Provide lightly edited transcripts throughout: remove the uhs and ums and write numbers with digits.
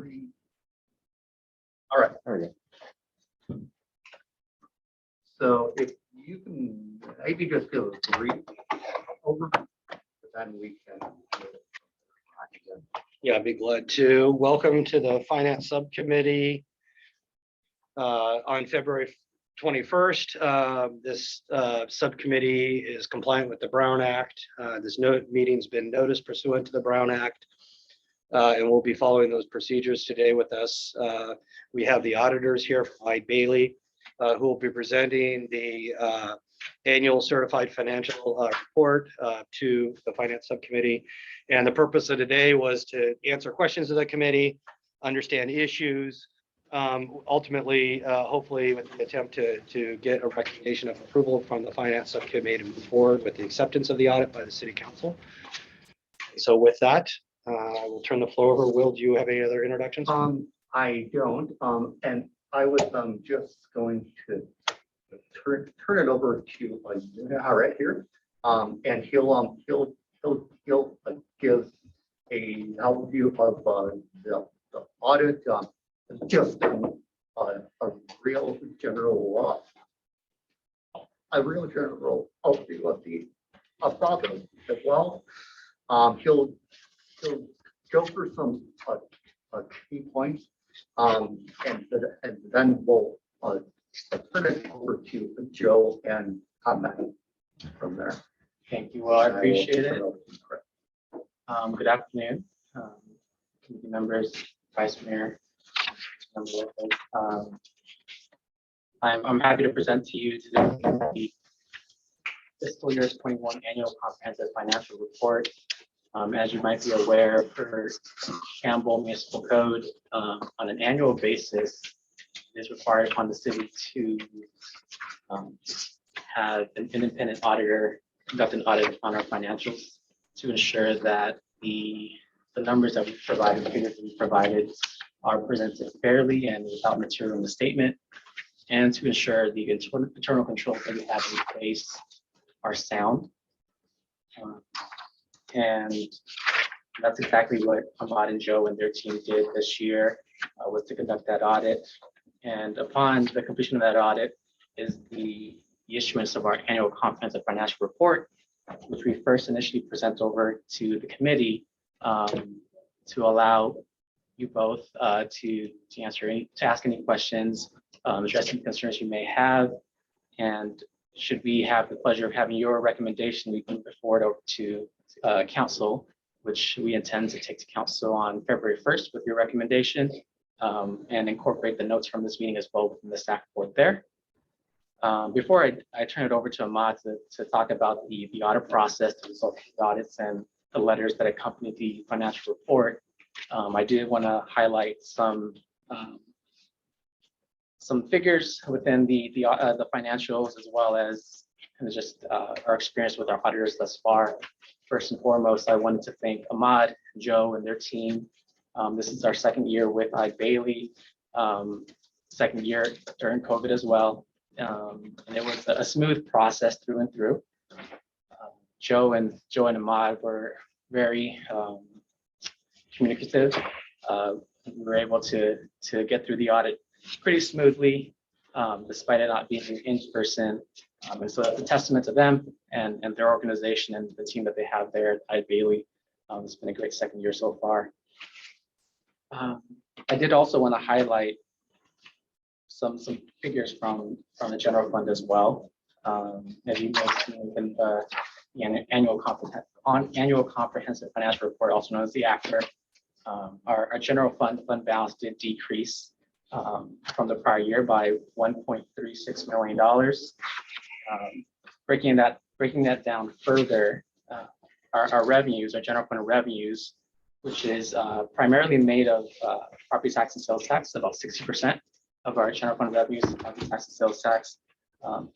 3. All right, there we go. So if you can maybe just give a brief over, then we can. Yeah, I'd be glad to. Welcome to the Finance Subcommittee on February 21st. This subcommittee is compliant with the Brown Act. This meeting's been noticed pursuant to the Brown Act, and we'll be following those procedures today with us. We have the auditors here, Bailey, who will be presenting the annual certified financial report to the Finance Subcommittee. And the purpose of today was to answer questions of the committee, understand issues, ultimately, hopefully with the attempt to get a recommendation of approval from the Finance Subcommittee to move forward with the acceptance of the audit by the City Council. So with that, I will turn the floor over. Will, do you have any other introductions? I don't, and I was just going to turn it over to right here, and he'll give a overview of the audit, just a real general overview of the process as well. He'll go through some key points, and then we'll turn it over to Joe and comment from there. Thank you. Well, I appreciate it. Good afternoon, committee members, Vice Mayor. I'm happy to present to you today the fiscal year 21 annual comprehensive financial report. As you might be aware, per Campbell Municipal Code, on an annual basis, it is required upon the city to have an independent auditor conduct an audit on our financials to ensure that the numbers that we provided, figures that we provided, are presented fairly and without material misstatement, and to ensure the internal controls that we have in place are sound. And that's exactly what Ahmad and Joe and their team did this year, was to conduct that audit. And upon the completion of that audit is the issuance of our annual comprehensive financial report, which we first initially present over to the committee to allow you both to ask any questions, address any concerns you may have, and should we have the pleasure of having your recommendation, we can move it forward over to council, which we intend to take to council on February 1st with your recommendation, and incorporate the notes from this meeting as well within the staff report there. Before I turn it over to Ahmad to talk about the audit process, the results of the audits, and the letters that accompany the financial report, I did want to highlight some figures within the financials, as well as kind of just our experience with our auditors thus far. First and foremost, I wanted to thank Ahmad, Joe, and their team. This is our second year with Bailey, second year during COVID as well. And it was a smooth process through and through. Joe and Ahmad were very communicative. We were able to get through the audit pretty smoothly, despite it not being in person. And so that's a testament to them and their organization and the team that they have there at Bailey. It's been a great second year so far. I did also want to highlight some figures from the general fund as well. As you may see in the annual comprehensive financial report, also known as the ACFR, our general fund balance did decrease from the prior year by $1.36 million. Breaking that down further, our revenues, our general fund revenues, which is primarily made of property tax and sales tax, about 60% of our general fund revenues is property tax and sales tax.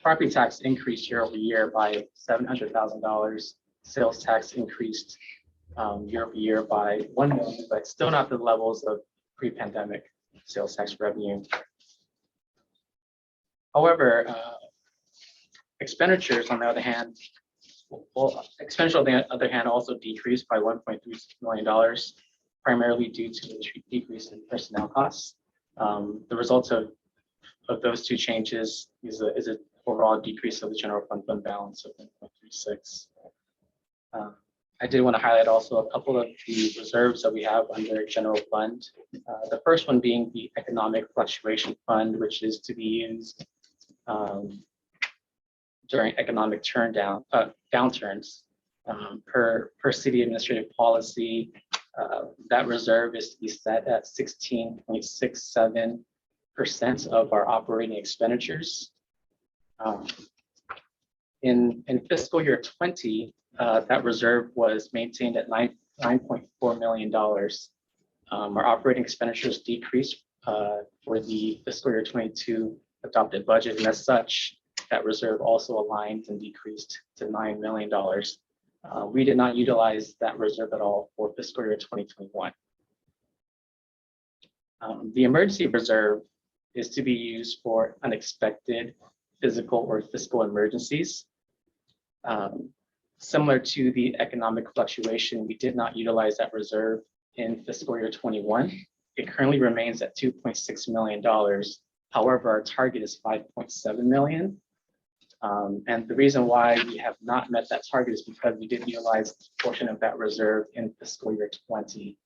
Property tax increased year over year by $700,000. Sales tax increased year over year by $1 million, but still not the levels of pre-pandemic sales tax revenue. However, expenditures, on the other hand, expenditure on the other hand also decreased by $1.36 million, primarily due to the decrease in personnel costs. The results of those two changes is an overall decrease of the general fund balance of 1.36. I did want to highlight also a couple of the reserves that we have under general fund. The first one being the economic fluctuation fund, which is to be used during economic downturns. Per city administrative policy, that reserve is to be set at 16.67% of our operating expenditures. In fiscal year 20, that reserve was maintained at $9.4 million. Our operating expenditures decreased for the fiscal year 22 adopted budget, and as such, that reserve also aligned and decreased to $9 million. We did not utilize that reserve at all for fiscal year 2021. The emergency reserve is to be used for unexpected physical or fiscal emergencies. Similar to the economic fluctuation, we did not utilize that reserve in fiscal year 21. It currently remains at $2.6 million. However, our target is $5.7 million. And the reason why we have not met that target is because we did utilize a portion of that reserve in fiscal year 20.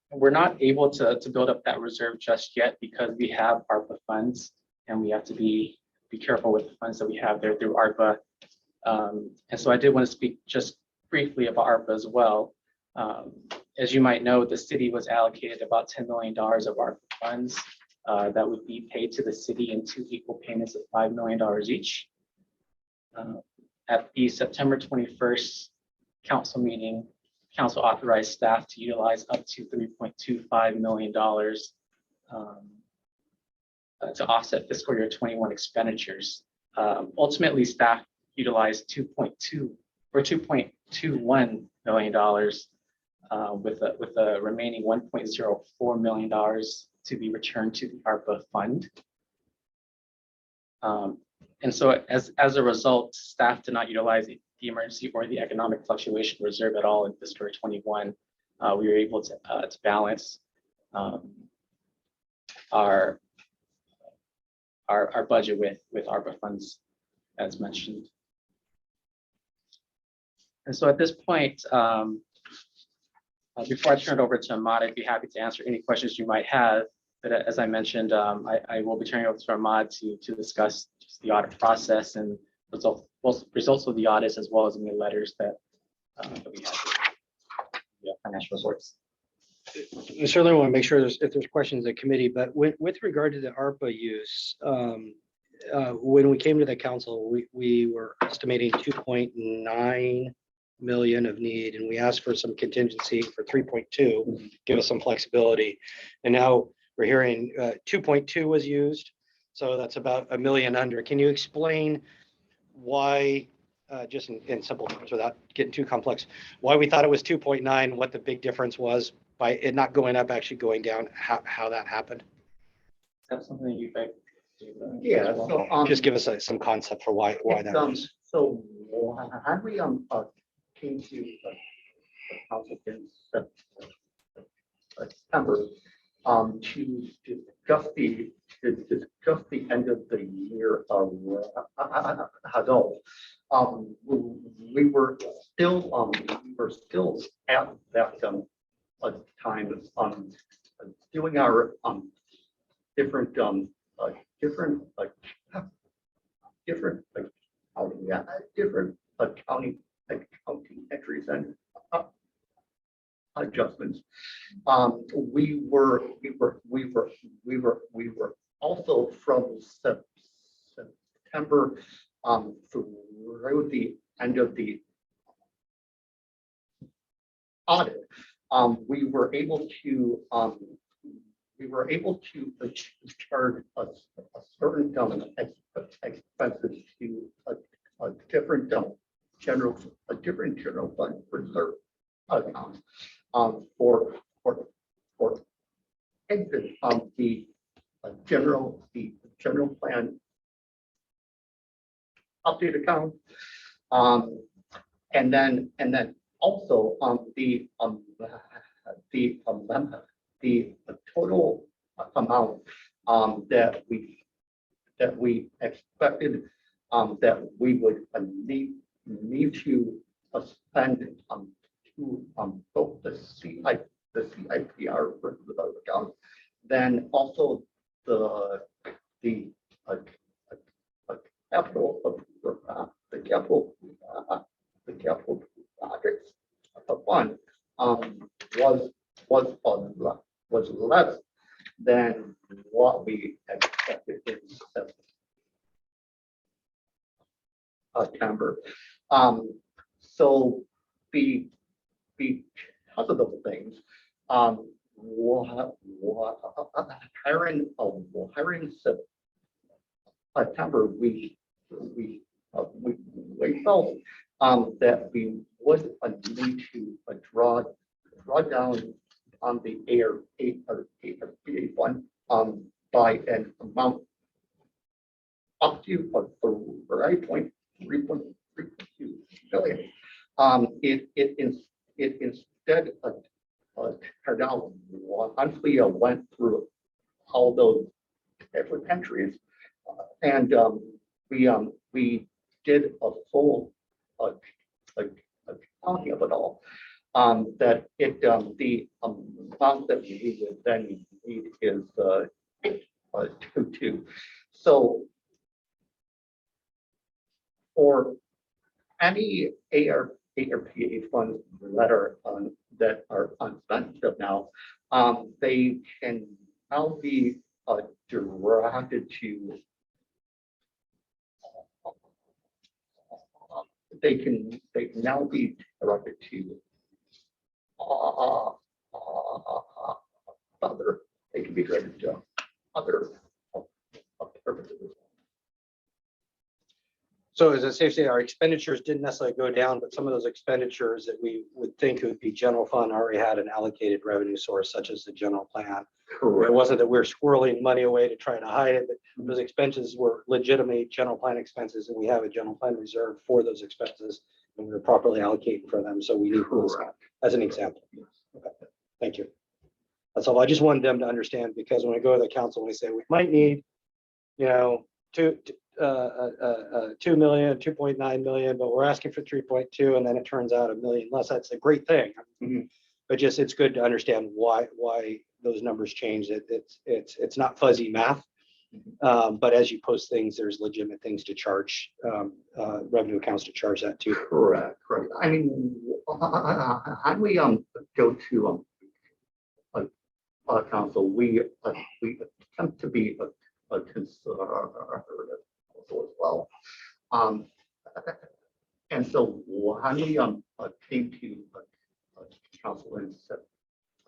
We're not able to build up that reserve just yet because we have ARPA funds and we have to be careful with the funds that we have there through ARPA. And so I did want to speak just briefly about ARPA as well. As you might know, the city was allocated about $10 million of ARPA funds that would be paid to the city in 2 equal payments of $5 million each. At the September 21st council meeting, council authorized staff to utilize up to $3.25 million to offset fiscal year 21 expenditures. Ultimately, staff utilized $2.21 million with a remaining $1.04 million to be returned to the ARPA fund. And so as a result, staff did not utilize the emergency or the economic fluctuation reserve at all in fiscal year 21. We were able to balance our budget with ARPA funds, as mentioned. And so at this point, before I turn it over to Ahmad, I'd be happy to answer any questions you might have. But as I mentioned, I will be turning it over to Ahmad to discuss just the audit process and results of the audits, as well as any letters that we have, financial reports. We certainly want to make sure if there's questions at committee, but with regard to the ARPA use, when we came to the council, we were estimating 2.9 million of need, and we asked for some contingency for 3.2, give us some flexibility. And now we're hearing 2.2 was used, so that's about $1 million under. Can you explain why, just in simple terms without getting too complex, why we thought it was 2.9, what the big difference was by it not going up, actually going down, how that happened? Is that something you'd like to Yeah, so Just give us some concept for why that is. So had we came to the council in September to discuss the end of the year ago, we were still at that time doing our different accounting entries and adjustments. We were also from September through the end of the audit. We were able to charge a certain expenses to a different general fund reserve account for exit the general plan update account, and then also, the total amount that we expected that we would need to spend to both the CIPR for the account, then also the uh, capital the capital projects fund was less than what we expected in September. So because of those things, hiring September, we felt that we would need to draw down on the ARPA fund by an amount up to 3.2 billion. It instead turned out once we went through all those different entries, and we did a full accounting of it all. That the amount that we would then need is 2.2. So for any ARPA funds that are unspent now, they can now be directed to. They can now be directed to other. They can be directed to other purposes. So is it safe to say our expenditures didn't necessarily go down, but some of those expenditures that we would think would be general fund already had an allocated revenue source, such as the general plan. It wasn't that we're squirreling money away to try to hide it, but those expenses were legitimate general plan expenses, and we have a general plan reserve for those expenses, and we were properly allocating for them. So we need those as an example. Okay. Thank you. That's all. I just wanted them to understand, because when I go to the council, we say we might need, 2 million, 2.9 million, but we're asking for 3.2, and then it turns out $1 million less. That's a great thing. But just it's good to understand why those numbers change. It's not fuzzy math, but as you post things, there's legitimate things to charge, revenue accounts to charge that too. Correct. I mean, how do we go to council? We attempt to be a conservative also as well. And so when we came to council in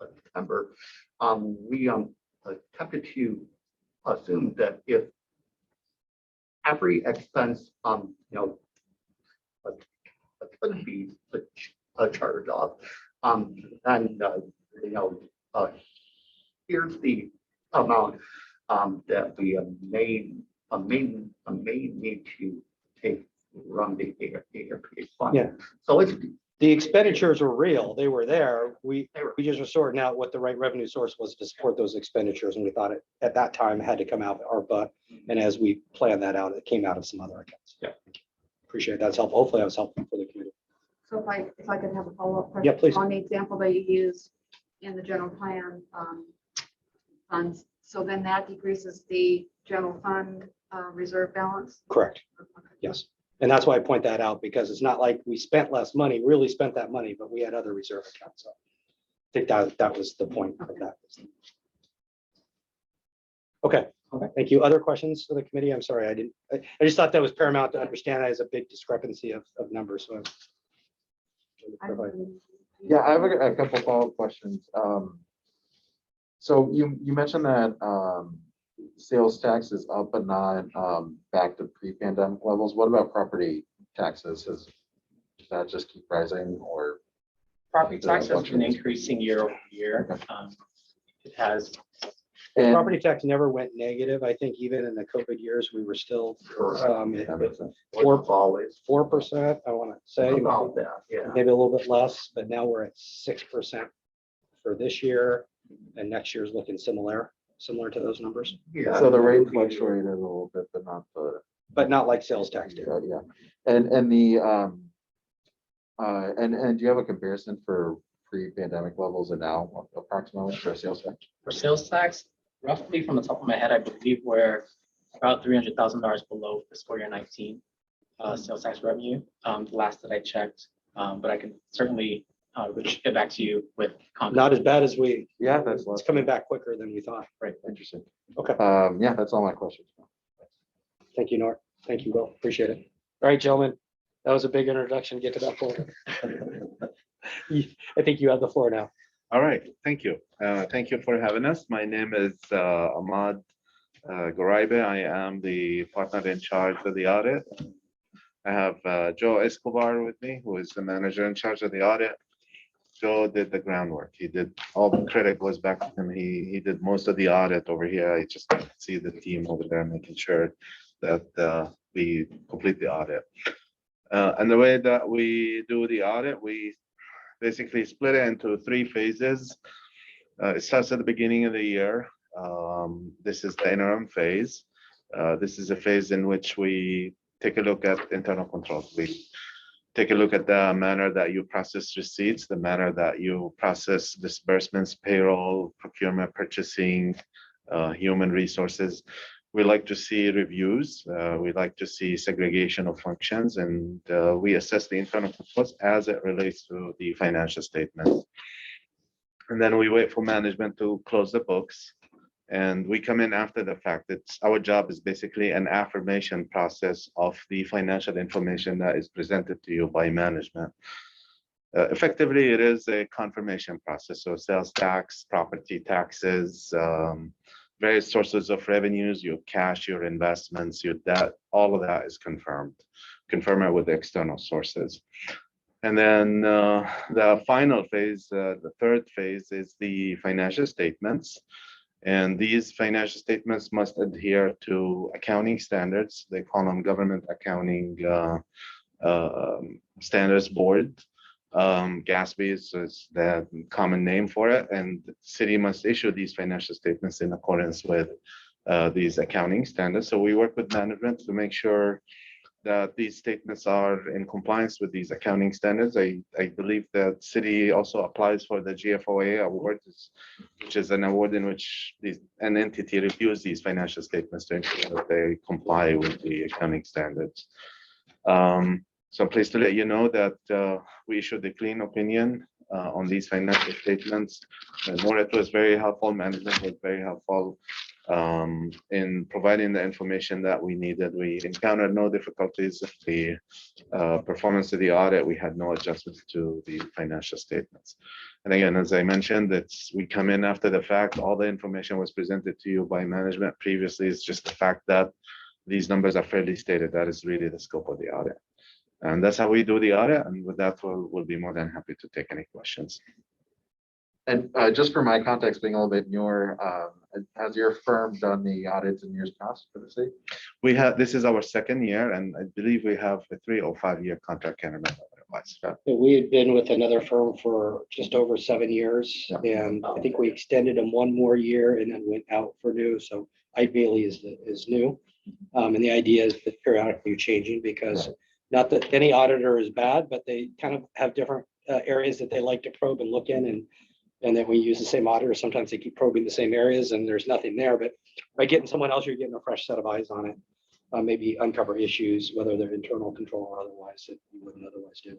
September, we attempted to assume that if every expense could be a charge off, and here's the amount that we may need to take run the ARPA fund. Yeah. So it's The expenditures were real. They were there. We just were sorting out what the right revenue source was to support those expenditures. And we thought it at that time had to come out of ARPA. And as we planned that out, it came out of some other accounts. Yeah. Appreciate it. That's helpful. Hopefully I was helpful for the community. So if I could have a follow-up question. Yeah, please. On the example that you used in the general plan funds, so then that decreases the general fund reserve balance? Correct. Okay. Yes. And that's why I point that out, because it's not like we spent less money, really spent that money, but we had other reserve accounts. So I think that was the point of that. Okay. Thank you. Other questions for the committee? I'm sorry, I just thought that was paramount to understand as a big discrepancy of numbers. So Yeah, I have a couple follow-up questions. So you mentioned that sales tax is up but not back to pre-pandemic levels. What about property taxes? Does that just keep rising, or? Property tax has been increasing year over year. It has And- Property tax never went negative. I think even in the COVID years, we were still That makes sense. Always 4%, I want to say, about that, yeah. maybe a little bit less, but now we're at 6% for this year. And next year's looking similar to those numbers, Yeah. So the rate fluctuated a little bit, but not the, but not like sales tax did. yeah. And the, and do you have a comparison for pre-pandemic levels and now approximately for sales tax? For sales tax, roughly from the top of my head, I believe we're about $300,000 below fiscal year 19 sales tax revenue, the last that I checked. But I can certainly get back to you with. Not as bad as Yeah, that's it's coming back quicker than we thought. right. Interesting. Okay. Yeah, that's all my questions. Thank you, Nort. Thank you, Will. Appreciate it. All right, gentlemen, that was a big introduction. Get to that floor. I think you have the floor now. All right, thank you. Thank you for having us. My name is Ahmad Goraibe. I am the partner in charge of the audit. I have Joe Escobar with me, who is the manager in charge of the audit. Joe did the groundwork. He did all the credit goes back to him. He did most of the audit over here. I just see the team over there making sure that we complete the audit. And the way that we do the audit, we basically split it into 3 phases. It starts at the beginning of the year. This is the interim phase. This is a phase in which we take a look at internal controls. We take a look at the manner that you process receipts, the manner that you process disbursements, payroll, procurement, purchasing, human resources. We like to see reviews. We like to see segregation of functions, and we assess the internal controls as it relates to the financial statements. And then we wait for management to close the books, and we come in after the fact. Our job is basically an affirmation process of the financial information that is presented to you by management. Effectively, it is a confirmation process. So sales tax, property taxes, various sources of revenues, your cash, your investments, your debt, all of that is confirmed. Confirm it with external sources. And then the final phase, the 3rd phase, is the financial statements. And these financial statements must adhere to accounting standards. They call them Government Accounting Standards Board. GASB is the common name for it, and the city must issue these financial statements in accordance with these accounting standards. So we work with management to make sure that these statements are in compliance with these accounting standards. I believe that city also applies for the GFOA award, which is an award in which an entity reviews these financial statements to ensure that they comply with the accounting standards. So I'm pleased to let you know that we issued a clean opinion on these financial statements. Nora was very helpful, management was very helpful in providing the information that we needed. We encountered no difficulties in the performance of the audit. We had no adjustments to the financial statements. And again, as I mentioned, we come in after the fact. All the information was presented to you by management previously. It's just the fact that these numbers are fairly stated. That is really the scope of the audit. And that's how we do the audit. And with that, we'll be more than happy to take any questions. And just for my context, being a little bit newer, has your firm done the audits in years past for the city? This is our 2nd year, and I believe we have a 3 or 5 year contract. Can't remember what it was. We had been with another firm for just over 7 years, and I think we extended them 1 more year and then went out for new. So ideally is new. And the idea is that periodically you're changing, because not that any auditor is bad, but they kind of have different areas that they like to probe and look in, and then we use the same auditor. Sometimes they keep probing the same areas and there's nothing there, but by getting someone else, you're getting a fresh set of eyes on it. Maybe uncover issues, whether they're internal control or otherwise, that you wouldn't otherwise do.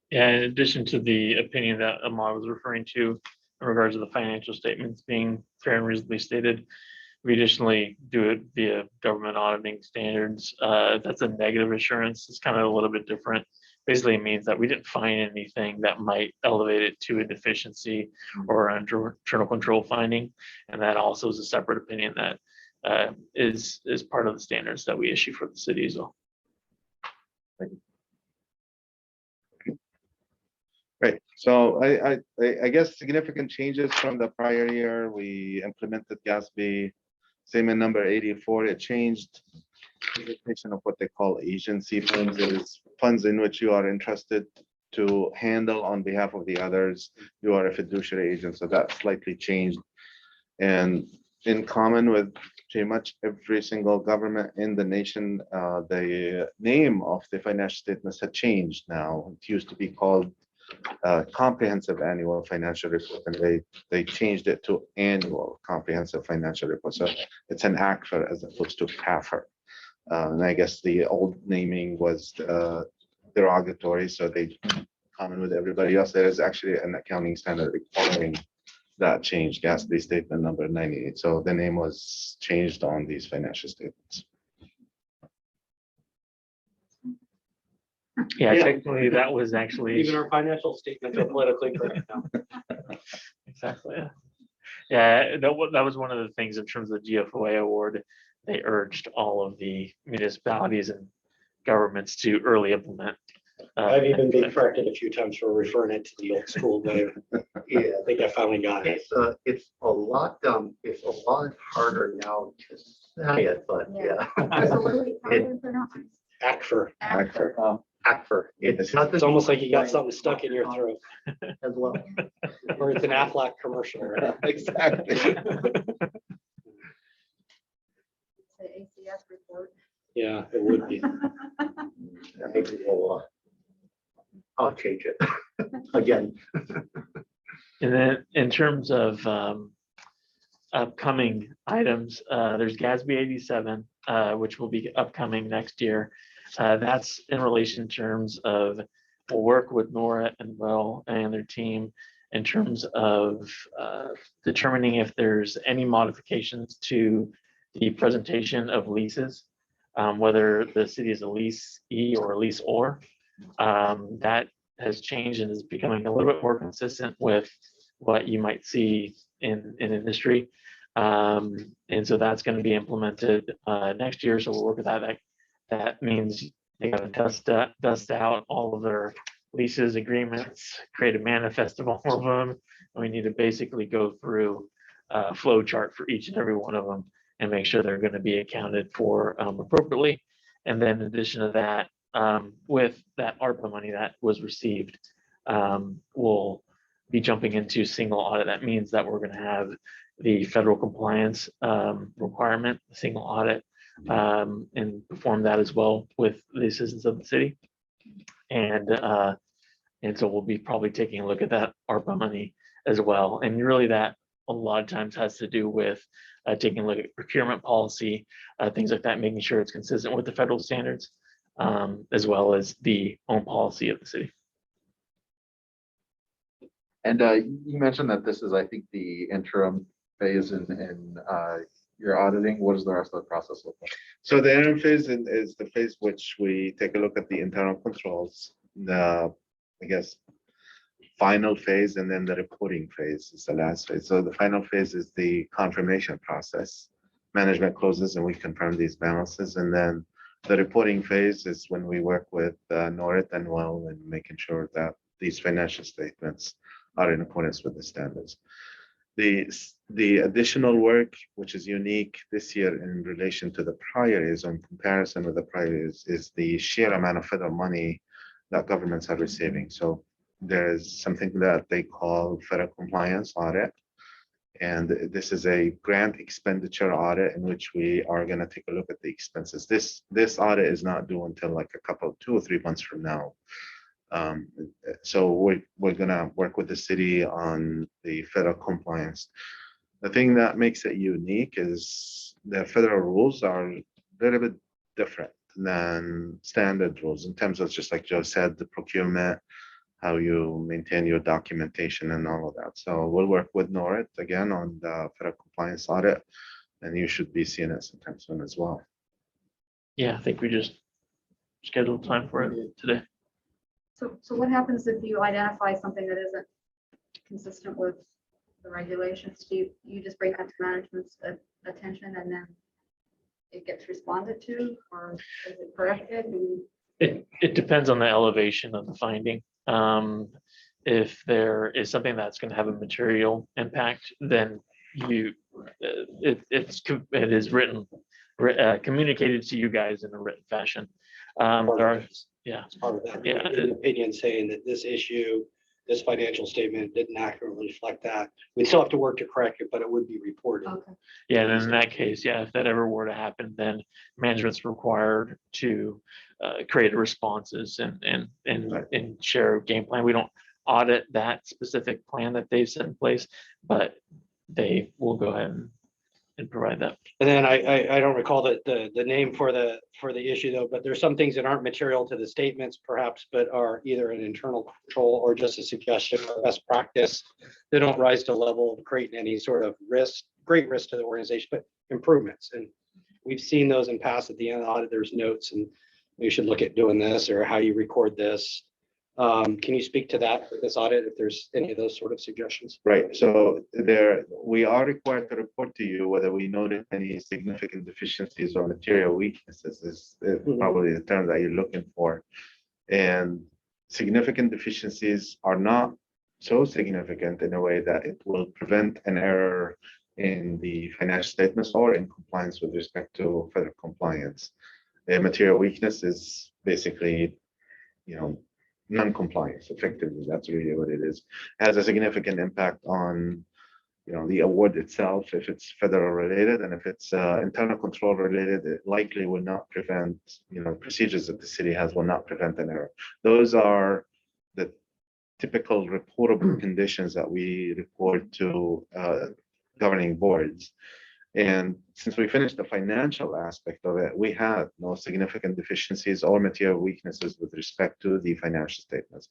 Yeah, in addition to the opinion that Ahmad was referring to in regards to the financial statements being fair and reasonably stated, we additionally do it via government auditing standards. That's a negative assurance. It's kind of a little bit different. Basically, it means that we didn't find anything that might elevate it to a deficiency or an internal control finding. And that also is a separate opinion that is part of the standards that we issue for the city as well. Right, so I guess significant changes from the prior year, we implemented GASB, same in number 84, it changed presentation of what they call agency funds, it is funds in which you are entrusted to handle on behalf of the others, you are a fiduciary agent, so that slightly changed. And in common with pretty much every single government in the nation, the name of the financial statements had changed now. It used to be called comprehensive annual financial report, and they changed it to annual comprehensive financial report. So it's an ACFR as opposed to CAFR. And I guess the old naming was derogatory, so they common with everybody else. There is actually an accounting standard requiring that change, GASB statement number 98. So the name was changed on these financial statements. Yeah, Yeah. technically, that was actually. Even our financial statements are politically correct now. Exactly. Yeah, that was one of the things in terms of the GFOA award. They urged all of the municipalities and governments to early implement. I've even been corrected a few times for referring it to the old school way. Yeah, I think I finally got it. It's a lot harder now to say it, but yeah. Absolutely. ACFR. ACFR. ACFR. It's almost like you got something stuck in your throat, as well. or it's an Aflac commercial, right? Exactly. The ACS report. Yeah, it would be. Maybe I'll change it again. And then in terms of upcoming items, there's GASB 87, which will be upcoming next year. That's in relation terms of, we'll work with Nora and Will and their team in terms of determining if there's any modifications to the presentation of leases, whether the city is a leasee or a leaseor. That has changed and is becoming a little bit more consistent with what you might see in industry. And so that's going to be implemented next year. So we'll work with that. That means they got to dust out all of their leases, agreements, create a manifest of all of them. And we need to basically go through a flow chart for each and every one of them and make sure they're going to be accounted for appropriately. And then in addition to that, with that ARPA money that was received, we'll be jumping into single audit. That means that we're going to have the federal compliance requirement, single audit, and perform that as well with the assistance of the city. And so we'll be probably taking a look at that ARPA money as well. And really that a lot of times has to do with taking a look at procurement policy, things like that, making sure it's consistent with the federal standards, as well as the own policy of the city. And you mentioned that this is, I think, the interim phase in your auditing. What does the rest of the process look like? So the interim phase is the phase which we take a look at the internal controls, the, I guess, final phase, and then the reporting phase is the last phase. So the final phase is the confirmation process. Management closes and we confirm these balances. And then the reporting phase is when we work with Norit and Well and making sure that these financial statements are in accordance with the standards. The additional work, which is unique this year in relation to the prior years, in comparison with the prior years, is the sheer amount of federal money that governments are receiving. So there is something that they call federal compliance audit. And this is a grant expenditure audit in which we are going to take a look at the expenses. This audit is not due until like a couple, 2 or 3 months from now. So we're going to work with the city on the federal compliance. The thing that makes it unique is the federal rules are a little bit different than standard rules in terms of, just like Joe said, the procurement, how you maintain your documentation and all of that. So we'll work with Norit again on the federal compliance audit, and you should be seeing it sometime soon as well. Yeah, I think we just scheduled time for it today. So what happens if you identify something that isn't consistent with the regulations? Do you just bring that to management's attention and then it gets responded to, or is it corrected? It depends on the elevation of the finding. If there is something that's going to have a material impact, then it is written, communicated to you guys in a written fashion. There are, yeah, It's part of that. Yeah. An opinion saying that this issue, this financial statement didn't accurately reflect that. We still have to work to correct it, but it would be reported. Okay. yeah, and in that case, yeah, if that ever were to happen, then management's required to create responses and share a game plan. We don't audit that specific plan that they've set in place, but they will go ahead and provide that. And then I don't recall the name for the issue though, but there's some things that aren't material to the statements perhaps, but are either an internal control or just a suggestion or best practice. They don't rise to the level of creating any sort of great risk to the organization, but improvements. And we've seen those in past. At the end of the audit, there's notes and you should look at doing this or how you record this. Can you speak to that for this audit if there's any of those sort of suggestions? Right, so we are required to report to you whether we noted any significant deficiencies or material weaknesses is probably the term that you're looking for. And significant deficiencies are not so significant in a way that it will prevent an error in the financial statements or in compliance with respect to federal compliance. A material weakness is basically, non-compliance effectively. That's really what it is. Has a significant impact on, the award itself, if it's federal related, and if it's internal control related, it likely will not prevent, procedures that the city has will not prevent an error. Those are the typical reportable conditions that we report to governing boards. And since we finished the financial aspect of it, we had no significant deficiencies or material weaknesses with respect to the financial statements.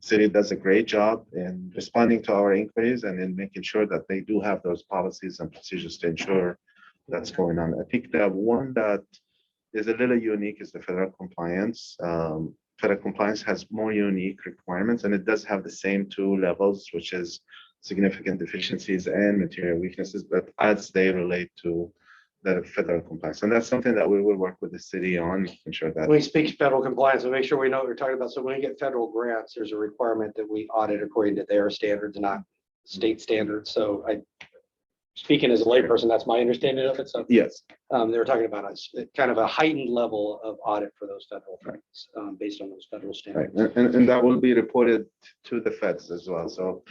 The city does a great job in responding to our inquiries and in making sure that they do have those policies and procedures to ensure that's going on. I think the one that is a little unique is the federal compliance. Federal compliance has more unique requirements, and it does have the same two levels, which is significant deficiencies and material weaknesses, but as they relate to the federal compliance. And that's something that we will work with the city on, making sure that. When we speak federal compliance, we make sure we know what we're talking about. So when we get federal grants, there's a requirement that we audit according to their standards, not state standards. So speaking as a layperson, that's my understanding of it. So Yes. they were talking about kind of a heightened level of audit for those federal grants based on those federal Right, standards. and that will be reported to the feds as well. So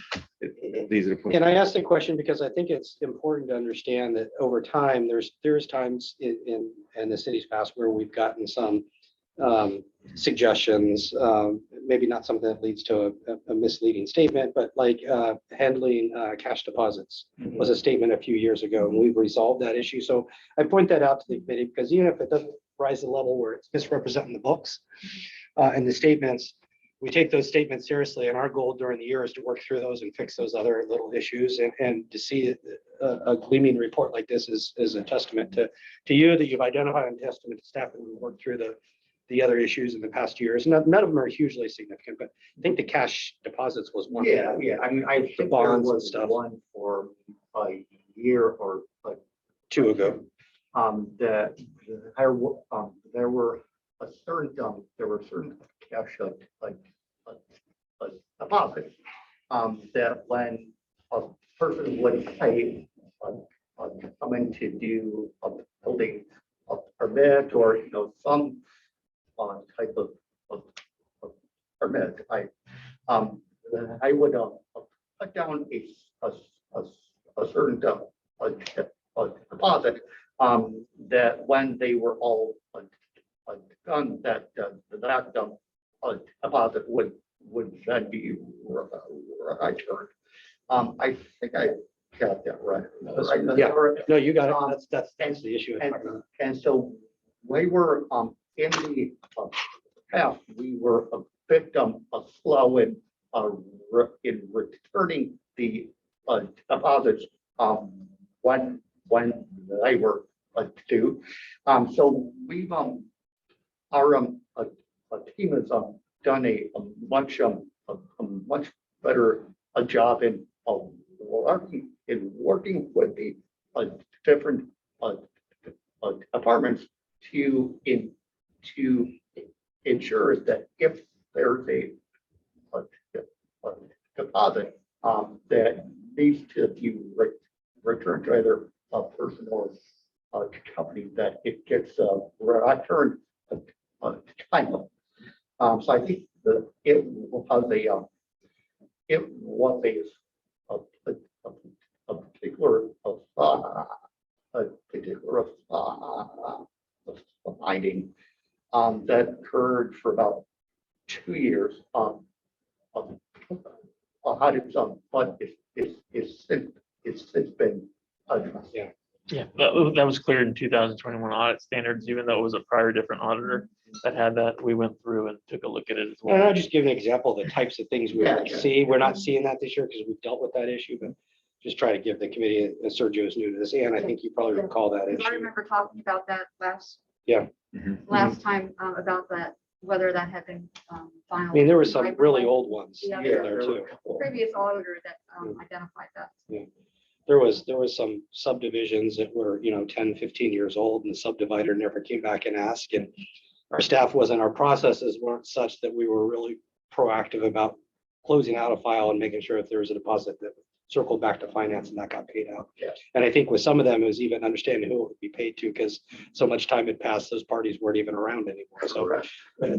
these reports. And I asked the question because I think it's important to understand that over time, there's times in the city's past where we've gotten some suggestions, maybe not something that leads to a misleading statement, but like handling cash deposits was a statement a few years ago, and we've resolved that issue. So I point that out to the committee because even if it doesn't rise to the level where it's misrepresenting the books and the statements, we take those statements seriously, and our goal during the year is to work through those and fix those other little issues. And to see a gleaming report like this is a testament to you that you've identified, and testament to staff that we worked through the other issues in the past years. None of them are hugely significant, but I think the cash deposits was one. Yeah. I mean, I think there bonds and was stuff. one for a year or like Two ago. that there were certain cash deposit that when a person would pay come in to do a building a permit or some type of permit, I would put down a certain deposit that when they were all done, that deposit would then be returned. I think I got that right. Yeah. No, you got it. That's the issue. And so we were in the past, we were a victim of slow in returning the deposits when they were due. So we've our team has done a much better job in working with the different departments to ensure that if there's a deposit that needs to be returned to either a person or a company that it gets returned timely. So I think that it was a particular finding that occurred for about 2 years. Audit but it's since been addressed. Yeah. Yeah, that was cleared in 2021 audit standards, even though it was a prior different auditor that had that. We went through and took a look at it as And well. I'll just give an example of the types of things we Yeah. see. We're not seeing that this year because we've dealt with that issue, but just try to give the committee, Sergio's new to this, and I think you probably recall that Because I issue. remember talking about that Yeah. last time, about that, whether that had been final. I mean, there were some really old ones in Yeah. there too. Previous auditor that identified that. There was some subdivisions that were, 10, 15 years old, and the subdivider never came back and asked, and our staff wasn't, our processes weren't such that we were really proactive about closing out a file and making sure if there was a deposit that circled back to finance and that got paid out. Yes. And I think with some of them, it was even understanding who it would be paid to, because so much time had passed, those parties weren't even around anymore. So Correct.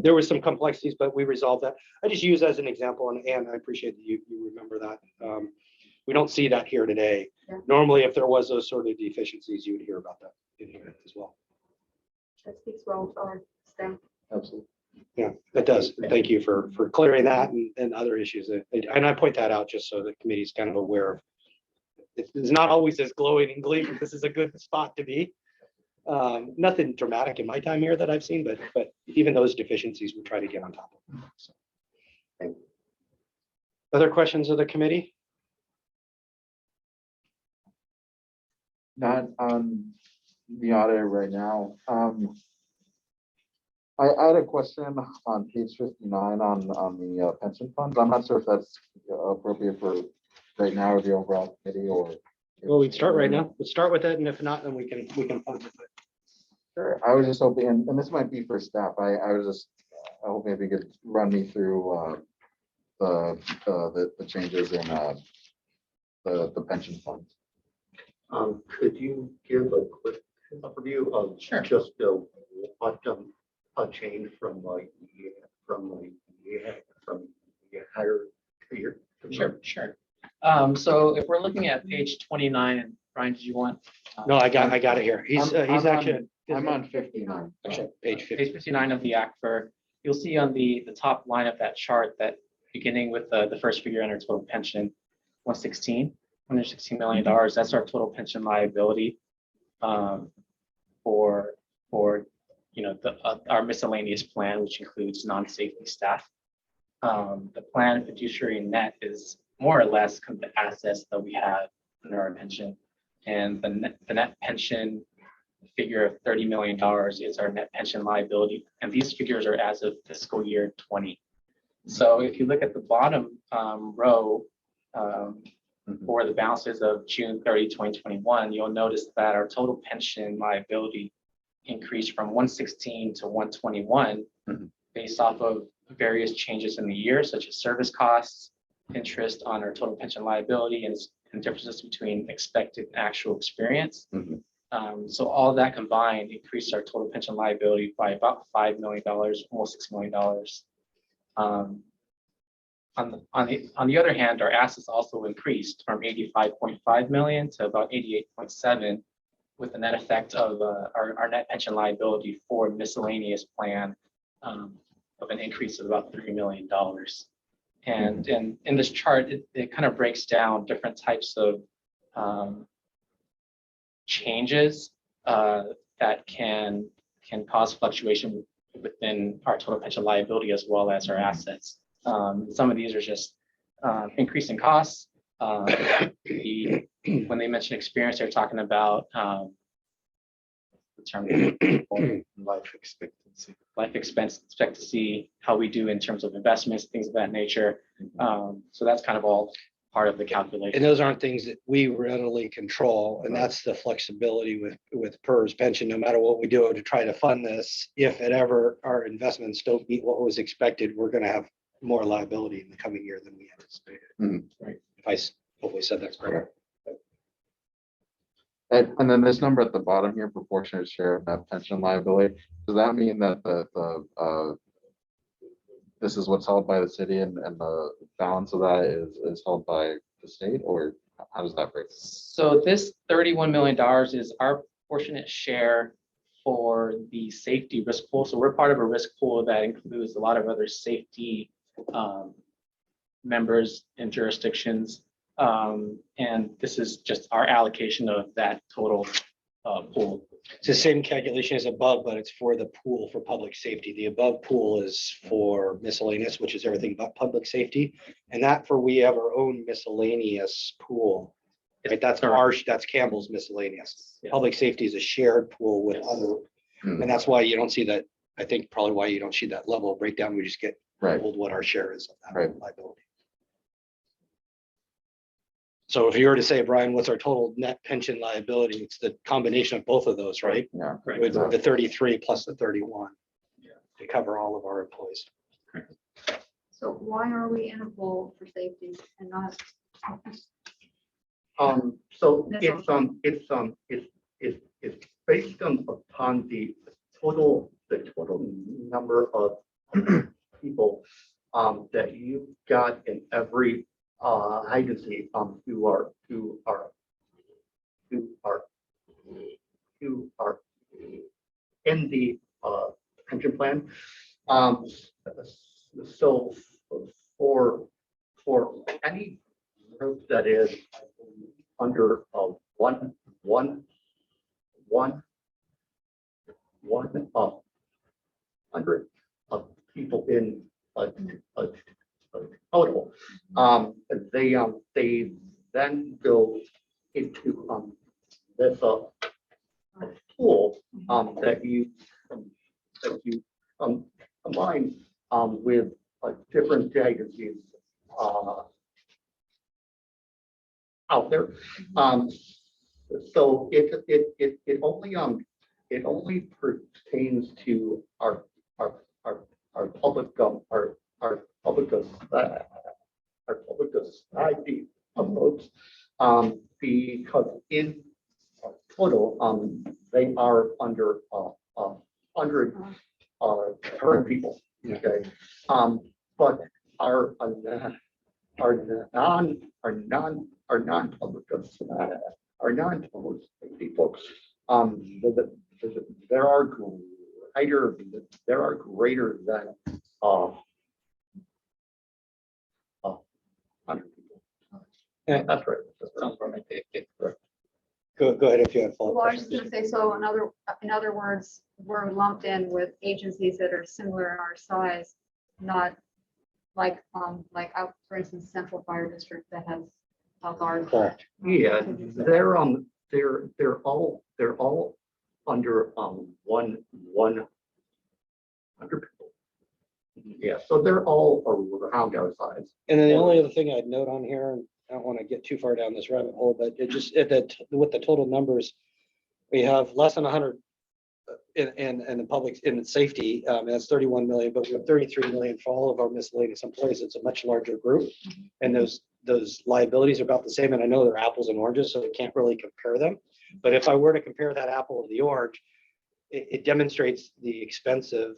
there was some complexities, but we resolved that. I just use as an example, and I appreciate that you remember that. We don't see that here today. Yeah. Normally, if there was those sort of deficiencies, you would hear about that in here as well. That speaks well to our staff. Absolutely. Yeah, it does. Thank you for clearing that and other issues. And I point that out just so the committee's kind of aware of. It's not always as glowing and gleaming. This is a good spot to be. Nothing dramatic in my time here that I've seen, but even those deficiencies we try to get on top of. So. Other questions of the committee? Not on the audit right now. I had a question on page 59 on the pension funds. I'm not sure if that's appropriate for right now or the overall committee or. Well, we'd start right now. We'll start with it, and if not, then we can fund it. Sure. I was just hoping, and this might be for staff. I hope maybe you could run me through the changes in the pension funds. Could you give a quick overview of Sure. just what a change from higher to your? Sure. So if we're looking at page 29, and Brian, did you want? No, I got it here. He's actually. I'm on 59. Actually, page 50. Page 59 of the ACFR, you'll see on the top line of that chart that beginning with the first figure under total pension, $116 million. That's our total pension liability for our miscellaneous plan, which includes non-safety staff. The plan fiduciary net is more or less the assets that we have under our pension, and the net pension figure of $30 million is our net pension liability, and these figures are as of fiscal year 20. So if you look at the bottom row for the balances of June 30, 2021, you'll notice that our total pension liability increased from 116 to 121 based off of various changes in the year, such as service costs, interest on our total pension liability, and differences between expected and actual experience. So all of that combined increased our total pension liability by about $5 million, almost $6 million. On the other hand, our assets also increased from 85.5 million to about 88.7, with the net effect of our net pension liability for miscellaneous plan of an increase of about $3 million. And in this chart, it kind of breaks down different types of changes that can cause fluctuation within our total pension liability as well as our assets. Some of these are just increasing costs. When they mention experience, they're talking about the term life expectancy, how we do in terms of investments, things of that nature. So that's kind of all part of the calculation. And those aren't things that we readily control, and that's the flexibility with PERS pension. No matter what we do to try to fund this, if it ever our investments don't meet what was expected, we're going to have more liability in the coming year than we anticipated. Mhm. Right. If hopefully said that's correct. And then this number at the bottom here, proportionate share of net pension liability, does that mean that this is what's held by the city and the balance of that is held by the state, or how does that break? So this $31 million is our proportionate share for the safety risk pool. So we're part of a risk pool that includes a lot of other safety members and jurisdictions. And this is just our allocation of that total pool. It's the same calculation as above, but it's for the pool for public safety. The above pool is for miscellaneous, which is everything but public safety. And that we have our own miscellaneous pool. Right, that's Campbell's miscellaneous. Yeah. Public safety is a shared pool with other, Hmm. and that's why you don't see that. I think probably why you don't see that level of breakdown. We just get Right. told what our share is of that Right. liability. So if you were to say, Brian, what's our total net pension liability? It's the combination of both of those, right? Yeah. Right. With the 33 plus the 31 to cover all of our employees. So why are we in a pool for safety and not? So That's it's based upon the total number of people that you've got in every agency who are in the pension plan. So for any group that is under hundred of people in a total, they then go into this pool that you combine with different agencies out there. So it only pertains to our public society of folks, because in total they are under 100 current people. Okay, but our non-public safety folks, there are greater than 100 people. Yeah. That's right. Sounds right. Go ahead if you have follow-up Well, I was just questions. gonna say, so in other words, we're lumped in with agencies that are similar in our size, not like out, for instance, Central Fire District that has a large. Correct. Yeah, they're all under 100 people. Yeah, so they're all around our size. And then the only other thing I'd note on here, and I don't want to get too far down this rabbit hole, but it just, with the total numbers, we have less than 100 in the public, in safety, that's 31 million, but we have 33 million for all of our miscellaneous employees. It's a much larger group. And those liabilities are about the same. And I know they're apples and oranges, so we can't really compare them. But if I were to compare that apple to the orange, it demonstrates the expensive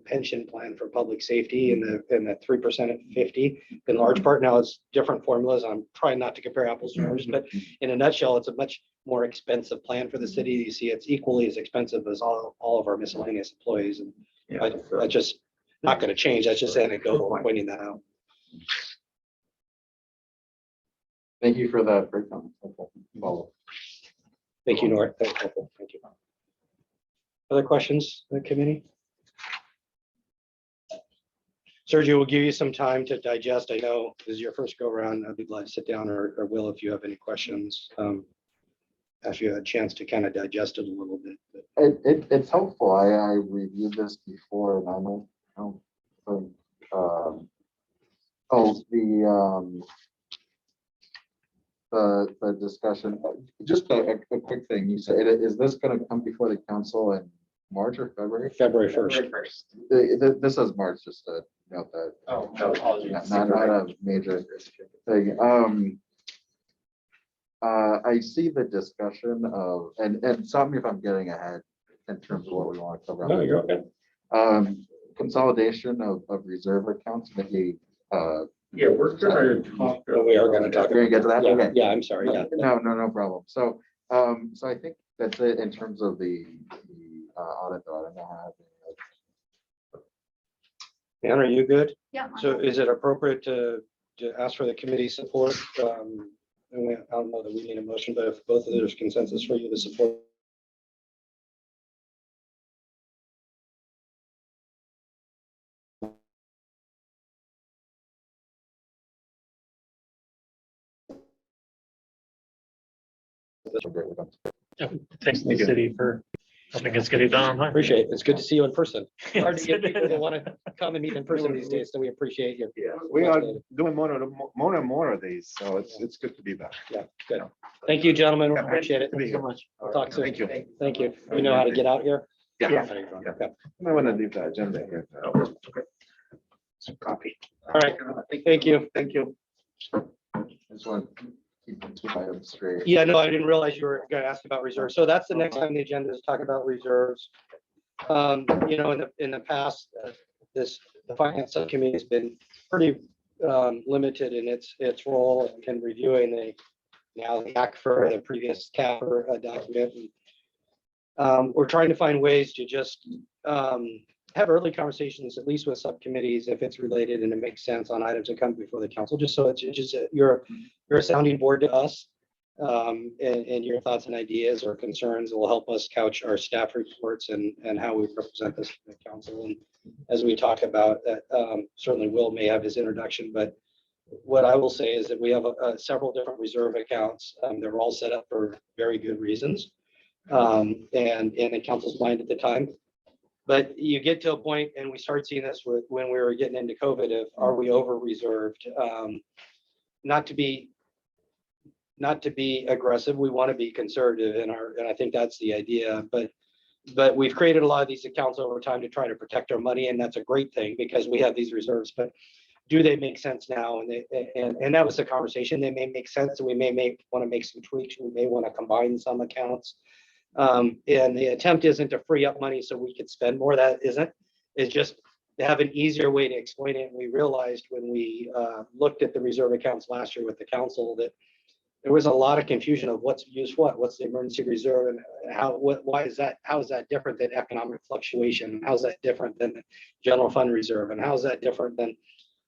pension plan for public safety and the 3% at 50. In large part, now it's different formulas. I'm trying not to compare apples to oranges, but in a nutshell, it's a much more expensive plan for the city. You see, it's equally as expensive as all of our miscellaneous employees. And Yeah, I just not going to change. That's just anecdotal pointing that out. Thank you for that breakdown. Follow. Thank you, Nora. That's helpful. Thank you. Other questions, the committee? Sergio, we'll give you some time to digest. I know this is your first go around. I'd be glad to sit down, or Will, if you have any questions. After you had a chance to kind of digest it a little bit. But It's helpful. I reviewed this before and I don't the discussion, just a quick thing. You said, is this going to come before the council in March or February? February 1st. First. This is March, just to note that. Oh, no, apologies. Not a major thing. I see the discussion of, and stop me if I'm getting ahead in terms of what we want to cover. No, you're okay. Consolidation of reserve accounts, maybe, Yeah, we're gonna talk. We are gonna talk. we're gonna get to that, Yeah, okay. yeah, I'm sorry, yeah. No problem. So, so I think that's it in terms of the audit, though. I don't know how. Ann, are you good? Yeah. So is it appropriate to ask for the committee support? And I don't know that we need a motion, but if both of there's consensus for you to support. Thanks to the city for helping us get it done on I time. appreciate it. It's good to see you in person. Hard to Yes. get people to want to come and meet in person these days, so we appreciate you. Yeah, we are doing more and more of these, so it's good to be back. Yeah, good. Thank you, gentlemen. Appreciate it. Good to be So here. much. We'll talk soon. Thank you. Thank you. You know how to get out here? Yeah. Okay. I might want to leave the agenda here. Some copy. All right. Thank you. Thank you. I just want to keep the two items straight. Yeah, no, I didn't realize you were going to ask about reserves. So that's the next on the agenda is talk about reserves. You know, in the past, the finance subcommittee has been pretty limited in its role in reviewing the act for the previous CAFR document. We're trying to find ways to just have early conversations, at least with subcommittees, if it's related and it makes sense on items that come before the council, just so it's just you're a sounding board to us. And your thoughts and ideas or concerns will help us couch our staff reports and how we represent this to the council. And as we talk about that, certainly Will may have his introduction, but what I will say is that we have several different reserve accounts. They're all set up for very good reasons. And in the council's mind at the time. But you get to a point, and we started seeing this when we were getting into COVID, of are we over reserved? Not to be aggressive, we want to be conservative and I think that's the idea. But we've created a lot of these accounts over time to try to protect our money, and that's a great thing because we have these reserves. But do they make sense now? And that was the conversation. They may make sense, and we may want to make some tweaks. We may want to combine some accounts. And the attempt isn't to free up money so we could spend more. That isn't. It's just to have an easier way to explain it. And we realized when we looked at the reserve accounts last year with the council that there was a lot of confusion of what's used what's the emergency reserve, and why is that? How is that different than economic fluctuation? How's that different than general fund reserve? And how is that different than?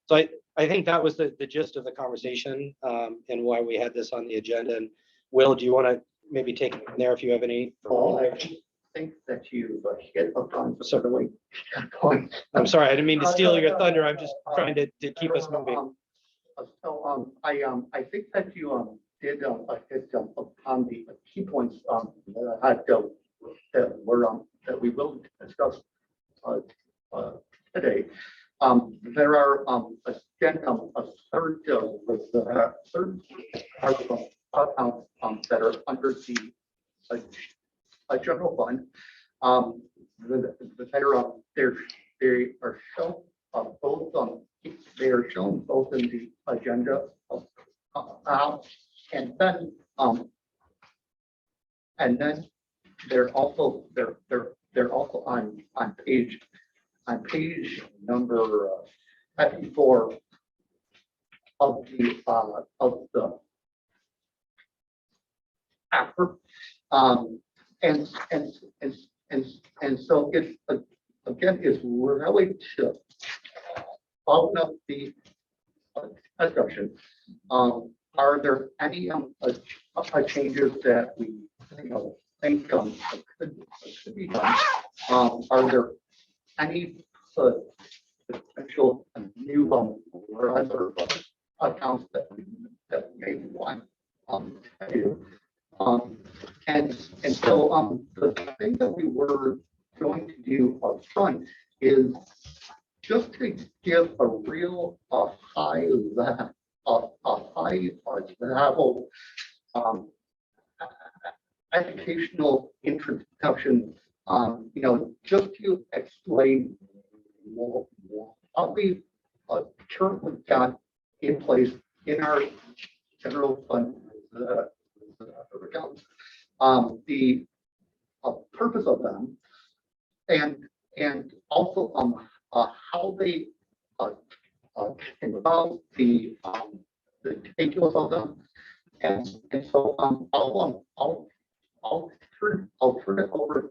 So I think that was the gist of the conversation and why we had this on the agenda. And Will, do you want to maybe take it from there if you have any? I think that you've hit upon certainly. I'm sorry, I didn't mean to steal your thunder. I'm just trying to keep us moving. So I think that you did hit upon the key points that we will discuss today. There are again a third accounts that are under the general fund. They are shown both they are shown both in the agenda and then they're also on page number 54 of the after and so it's again is really to open up the discussion. Are there any changes that we think could be done? Are there any potential new or other accounts that we may want to do? And so the thing that we were going to do up front is just to give a real high level educational introduction, just to explain more how we currently got in place in our general fund accounts. The purpose of them and also how they involve the details of them. And so I'll turn it over to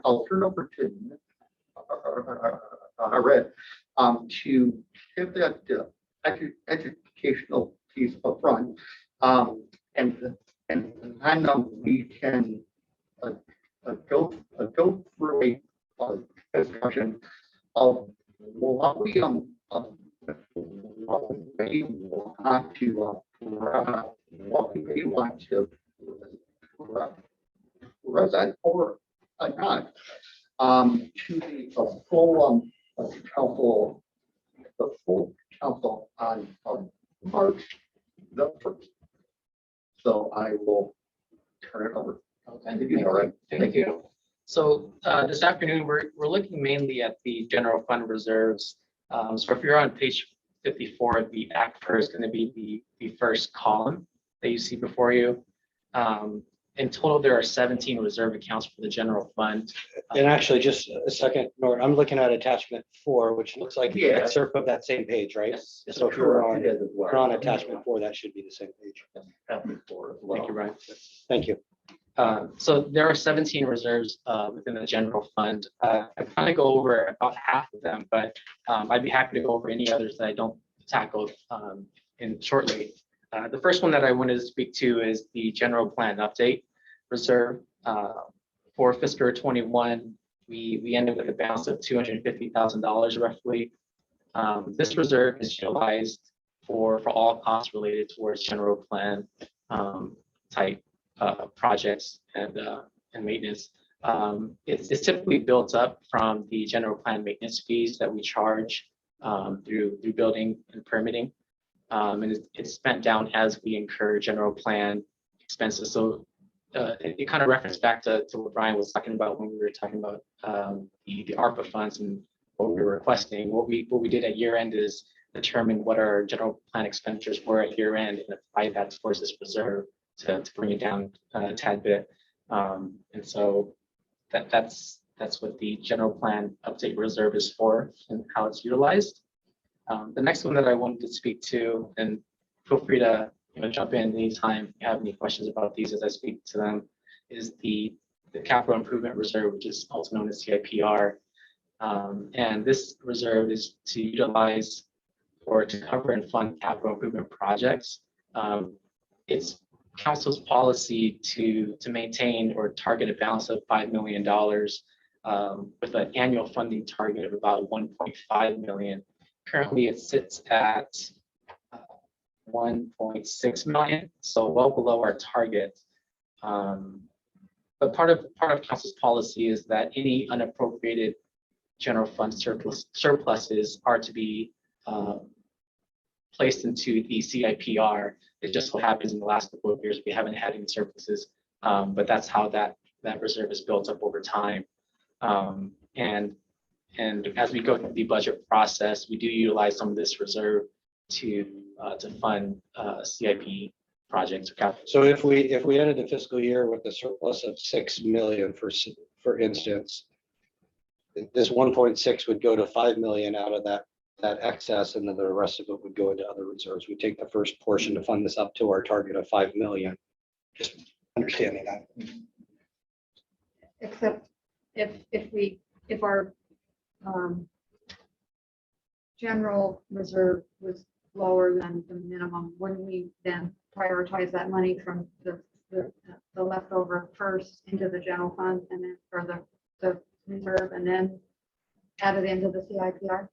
I'll turn over to Red to give that educational piece up front, and then we can go through a discussion of what we want to present or not to the full council, on March the 1st. So I will turn it over. Thank you. Thank you. So this afternoon, we're looking mainly at the general fund reserves. So if you're on page 54, the ACFR is going to be the first column that you see before you. In total, there are 17 reserve accounts for the general fund. And actually, just a second, Nort, I'm looking at attachment 4, which looks like the Yeah. excerpt of that same page, right? Yes. So if you're on attachment 4, that should be the same page. Thank you, Brian. Thank you. So there are 17 reserves within the general fund. I kind of go over about half of them, but I'd be happy to go over any others that I don't tackle in shortly. The first one that I wanted to speak to is the general plan update reserve. For fiscal year 21, we ended with a balance of $250,000 roughly. This reserve is utilized for all costs related towards general plan type projects and maintenance. It's typically built up from the general plan maintenance fees that we charge through building and permitting. And it's spent down as we incur general plan expenses. So it kind of referenced back to what Brian was talking about when we were talking about the ARPA funds and what we were requesting. What we did at year end is determine what our general plan expenditures were at year end and apply that towards this reserve to bring it down a tad bit. And so that's what the general plan update reserve is for and how it's utilized. The next one that I wanted to speak to, and feel free to jump in anytime if you have any questions about these as I speak to them, is the capital improvement reserve, which is also known as CIPR. And this reserve is to utilize or to cover and fund capital improvement projects. It's council's policy to maintain or target a balance of $5 million with an annual funding target of about 1.5 million. Currently, it sits at 1.6 million, so well below our target. But part of council's policy is that any unappropriated general fund surpluses are to be placed into the CIPR. It just so happens in the last couple of years we haven't had any surpluses, but that's how that reserve is built up over time. And as we go through the budget process, we do utilize some of this reserve to fund CIP projects. So if we ended the fiscal year with a surplus of 6 million, for instance, this 1.6 would go to 5 million out of that excess, and then the rest of it would go into other reserves. We take the first portion to fund this up to our target of 5 million. Just understanding that. Except if our general reserve was lower than the minimum, wouldn't we then prioritize that money from the leftover first into the general fund and then for the reserve and then add it into the CIPR?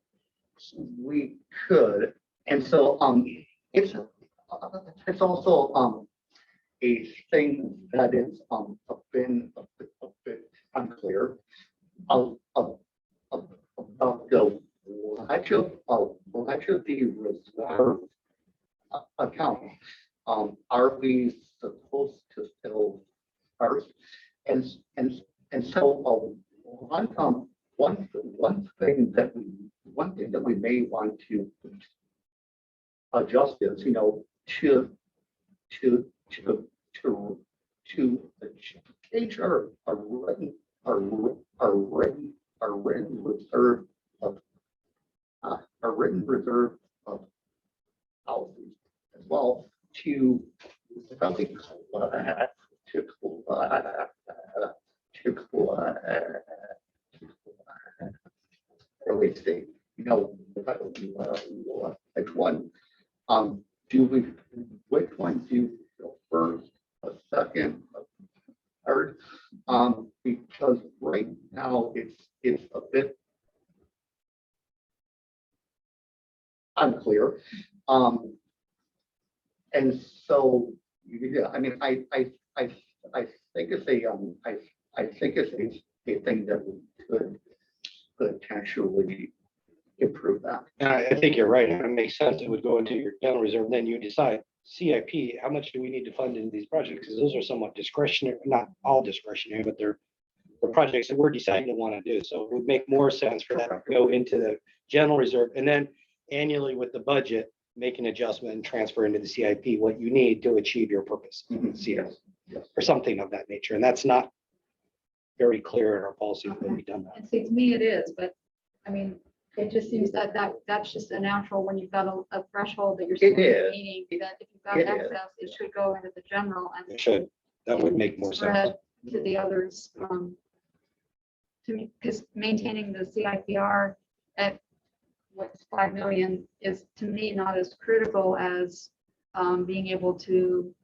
We could, and so it's also a thing that is been a bit unclear about the actually the reserve account. Are we supposed to fill first? And so one one thing that we may want to adjust is, to change our written reserve of policies as well to something early stage, which one, which one do you feel first, a second, a third? Because right now it's a bit unclear. And so, yeah, I mean, I think it's I think it's a thing that we could potentially improve that. And I think you're right. It makes sense. It would go into your general reserve, and then you decide CIP, how much do we need to fund into these projects? Because those are somewhat discretionary, not all discretionary, but they're the projects that we're deciding to want to do. So it would make more sense for that to go into the general reserve, and then annually with the budget, make an adjustment and transfer into the CIP what you need to achieve your purpose. Yes, yes. Or something of that nature. And that's not very clear in our policy when we've done that. And see, to me it is, but I mean, it just seems that that's just a natural when you've got a threshold that you're It is. meeting, that if you've got It is. excess, it should go into the general and It should. That would make more sense. spread to the others. To me, because maintaining the CIPR at what's 5 million is to me not as critical as being able to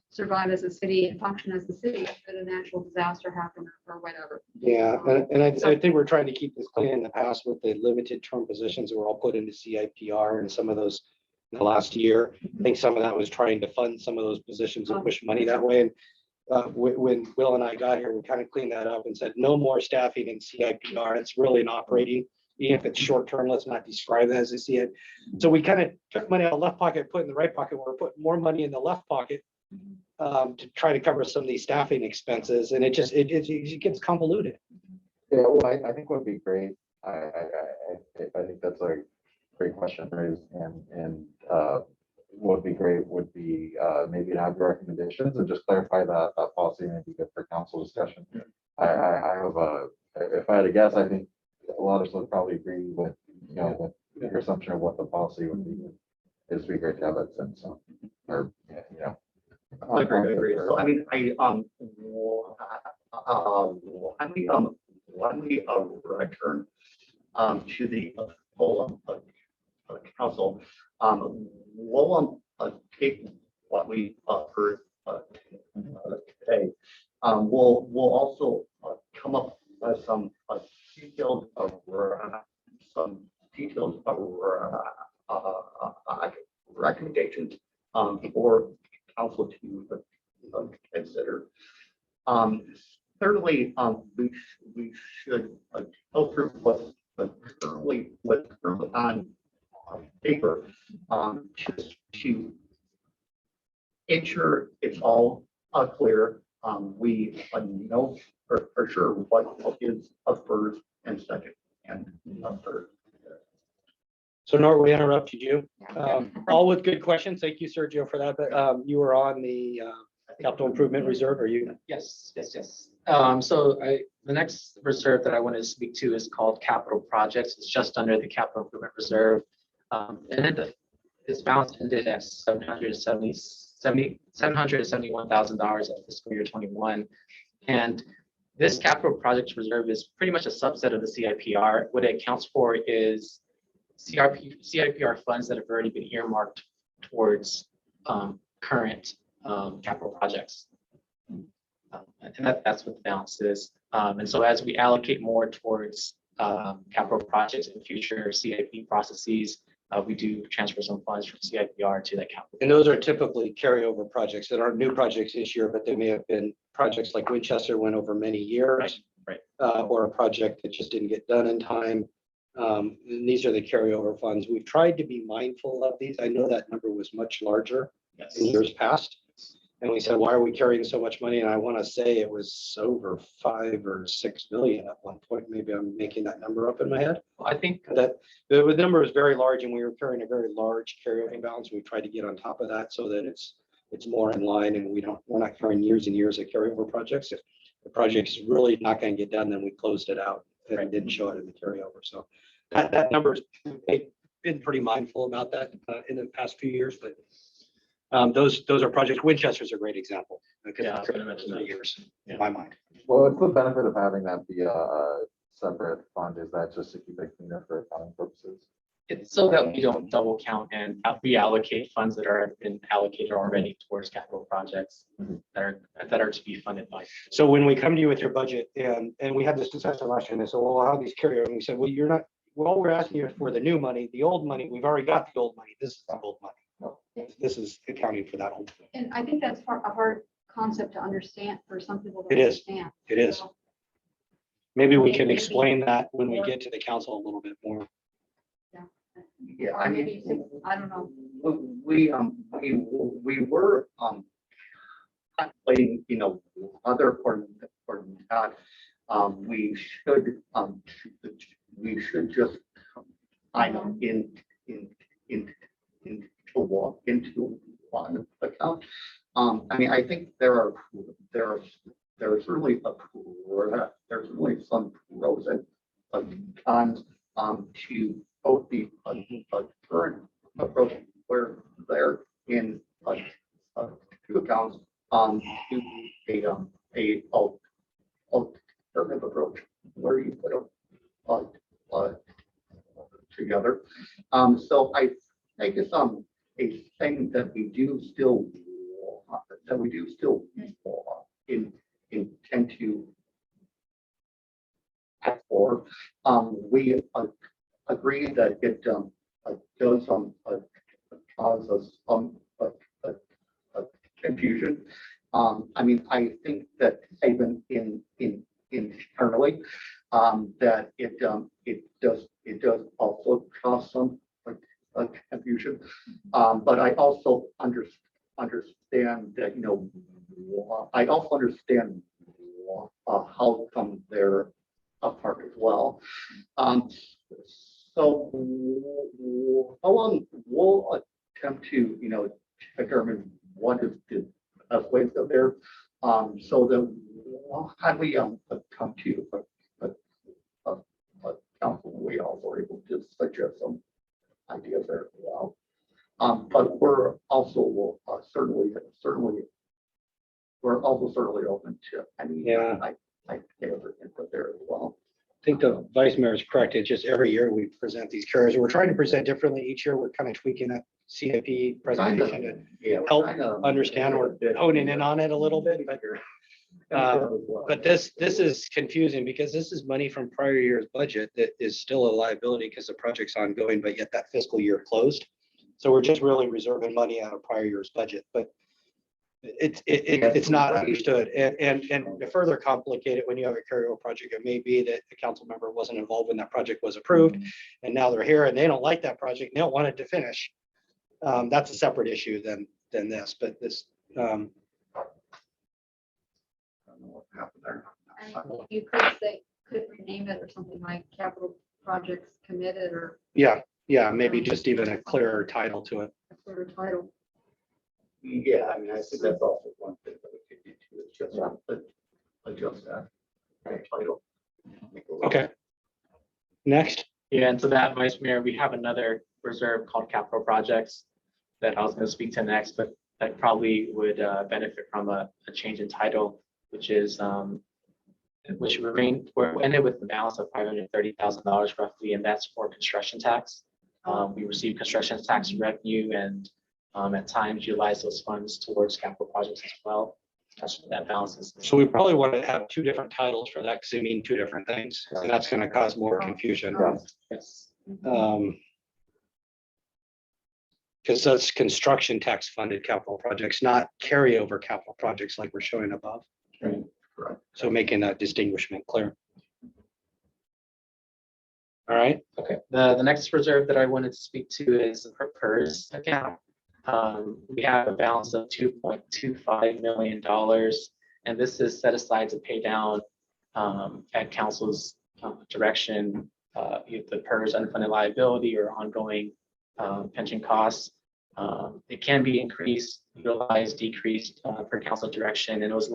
survive as a city and function as a city should a natural disaster happen or whatever. Yeah, and I think we're trying to keep this clean in the past with the limited term positions that were all put into CIPR and some of those in the last year. I think some of that was trying to fund some of those positions and push money that way. And when Will and I got here, we kind of cleaned that up and said, no more staffing in CIPR. It's really an operating, even if it's short term, let's not describe that as a CIP. So we kind of took money out of the left pocket, put in the right pocket. We're putting more money in the left pocket to try to cover some of these staffing expenses. And it gets convoluted. Yeah, well, I think would be great. I think that's a great question raised, and what would be great would be maybe to have your recommendations and just clarify that policy, maybe good for council discussion. I have if I had to guess, I think a lot of us would probably agree with with your assumption of what the policy would be. It'd be great to have that sense, or I agree. So I mean, when we return to the full council, we'll take what we heard today. We'll also come up with some detailed recommendations for council to consider. Thirdly, we should go through what's currently on paper to ensure it's all clear. We know for sure what is a first and second and a third. So Nora, we interrupted you. All with good questions. Thank you, Sergio, for that. But you were on the capital improvement reserve, are you? Yes. The next reserve that I want to speak to is called capital projects. It's just under the capital improvement reserve. And its balance ended at $771,000 at fiscal year 21. And this capital projects reserve is pretty much a subset of the CIPR. What it accounts for is CIPR funds that have already been earmarked towards current capital projects. And that's what the balance is. And so as we allocate more towards capital projects in future CIP processes, we do transfer some funds from CIPR to that capital. And those are typically carryover projects that aren't new projects this year, but they may have been projects like Winchester went over many years. Right. Or a project that just didn't get done in time. And these are the carryover funds. We've tried to be mindful of these. I know that number was much larger in years past. And we said, why are we carrying so much money? And I want to say it was over 5 or 6 million at one point. Maybe I'm making that number up in my head. I think That the number is very large and we were carrying a very large carryover balance. We tried to get on top of that so that it's more in line and we're not carrying years and years of carryover projects. If the project's really not going to get done, then we closed it out and didn't show it in the carryover. So that number's been pretty mindful about that in the past few years, but those are projects. Winchester's a great example. Because Yeah, I was it's gonna mention that. years in my mind. Well, it's the benefit of having that be a separate fund, is that just to keep it cleaner for accounting purposes? it's so that we don't double count and reallocate funds that are been allocated already towards capital projects Mhm. that are to be funded by. So when we come to you with your budget and we had this discussion last year and they said, well, how do these carry over? And we said, well, you're not, well, we're asking you for the new money, the old money, we've already got the old money. This is the old money. This is accounting for that old. And I think that's a hard concept to understand for some people to It is. understand. It is. So, Maybe we can explain that when we get to the council a little bit more. Yeah, I maybe mean, I don't know. we were, contemplating, other for that, we should just, I know, into one account. I mean, I think there's really there's really some pros and cons, to both the current approach where they're in two accounts, to a alternative approach where you put them together. So I think it's a thing that we do still intend to ask for. We agree that it does cause us some confusion. I mean, I think that even internally, that it does also cause some confusion. But I also understand that, I also understand how come they're apart as well. So how long we'll attempt to, determine what is the best ways of there. So that how do we come to a council, we also are able to suggest some ideas there as well. But we're also certainly open to any input there as well. I think the vice mayor is correct. It's just every year we present these carriers. We're trying to present differently each year. We're kind of tweaking that CIP presentation to help understand. We're honing in on it a little bit, but this is confusing because this is money from prior year's budget that is still a liability because the project's ongoing, but yet that fiscal year closed. So we're just really reserving money out of prior year's budget, but it's not understood. And to further complicate it, when you have a carryover project, it may be that the council member wasn't involved when that project was approved, and now they're here and they don't like that project, they don't want it to finish. That's a separate issue than this, but this. I don't know what happened there. And you could rename it or something like capital projects committed or Yeah, maybe just even a clearer title to it. a clearer title. Yeah, I mean, I think that's also one thing that we could do too, is just adjust that title. Okay. Next. Yeah, and so that, Vice Mayor, we have another reserve called capital projects that I was going to speak to next, but that probably would benefit from a change in title, which is which we're ended with the balance of $530,000 roughly, and that's for construction tax. We receive construction tax revenue and at times utilize those funds towards capital projects as well. That's what that balance is. So we probably want to have two different titles for that because they mean two different things, and that's going to cause more confusion. Yes. Because that's construction tax funded capital projects, not carryover capital projects like we're showing above. Right. So making that distinguishment clear. All right. Okay. The next reserve that I wanted to speak to is the PERS account. We have a balance of $2.25 million, and this is set aside to pay down at council's direction, either the PERS unfunded liability or ongoing pension costs. It can be increased, utilized, decreased per council direction, and it was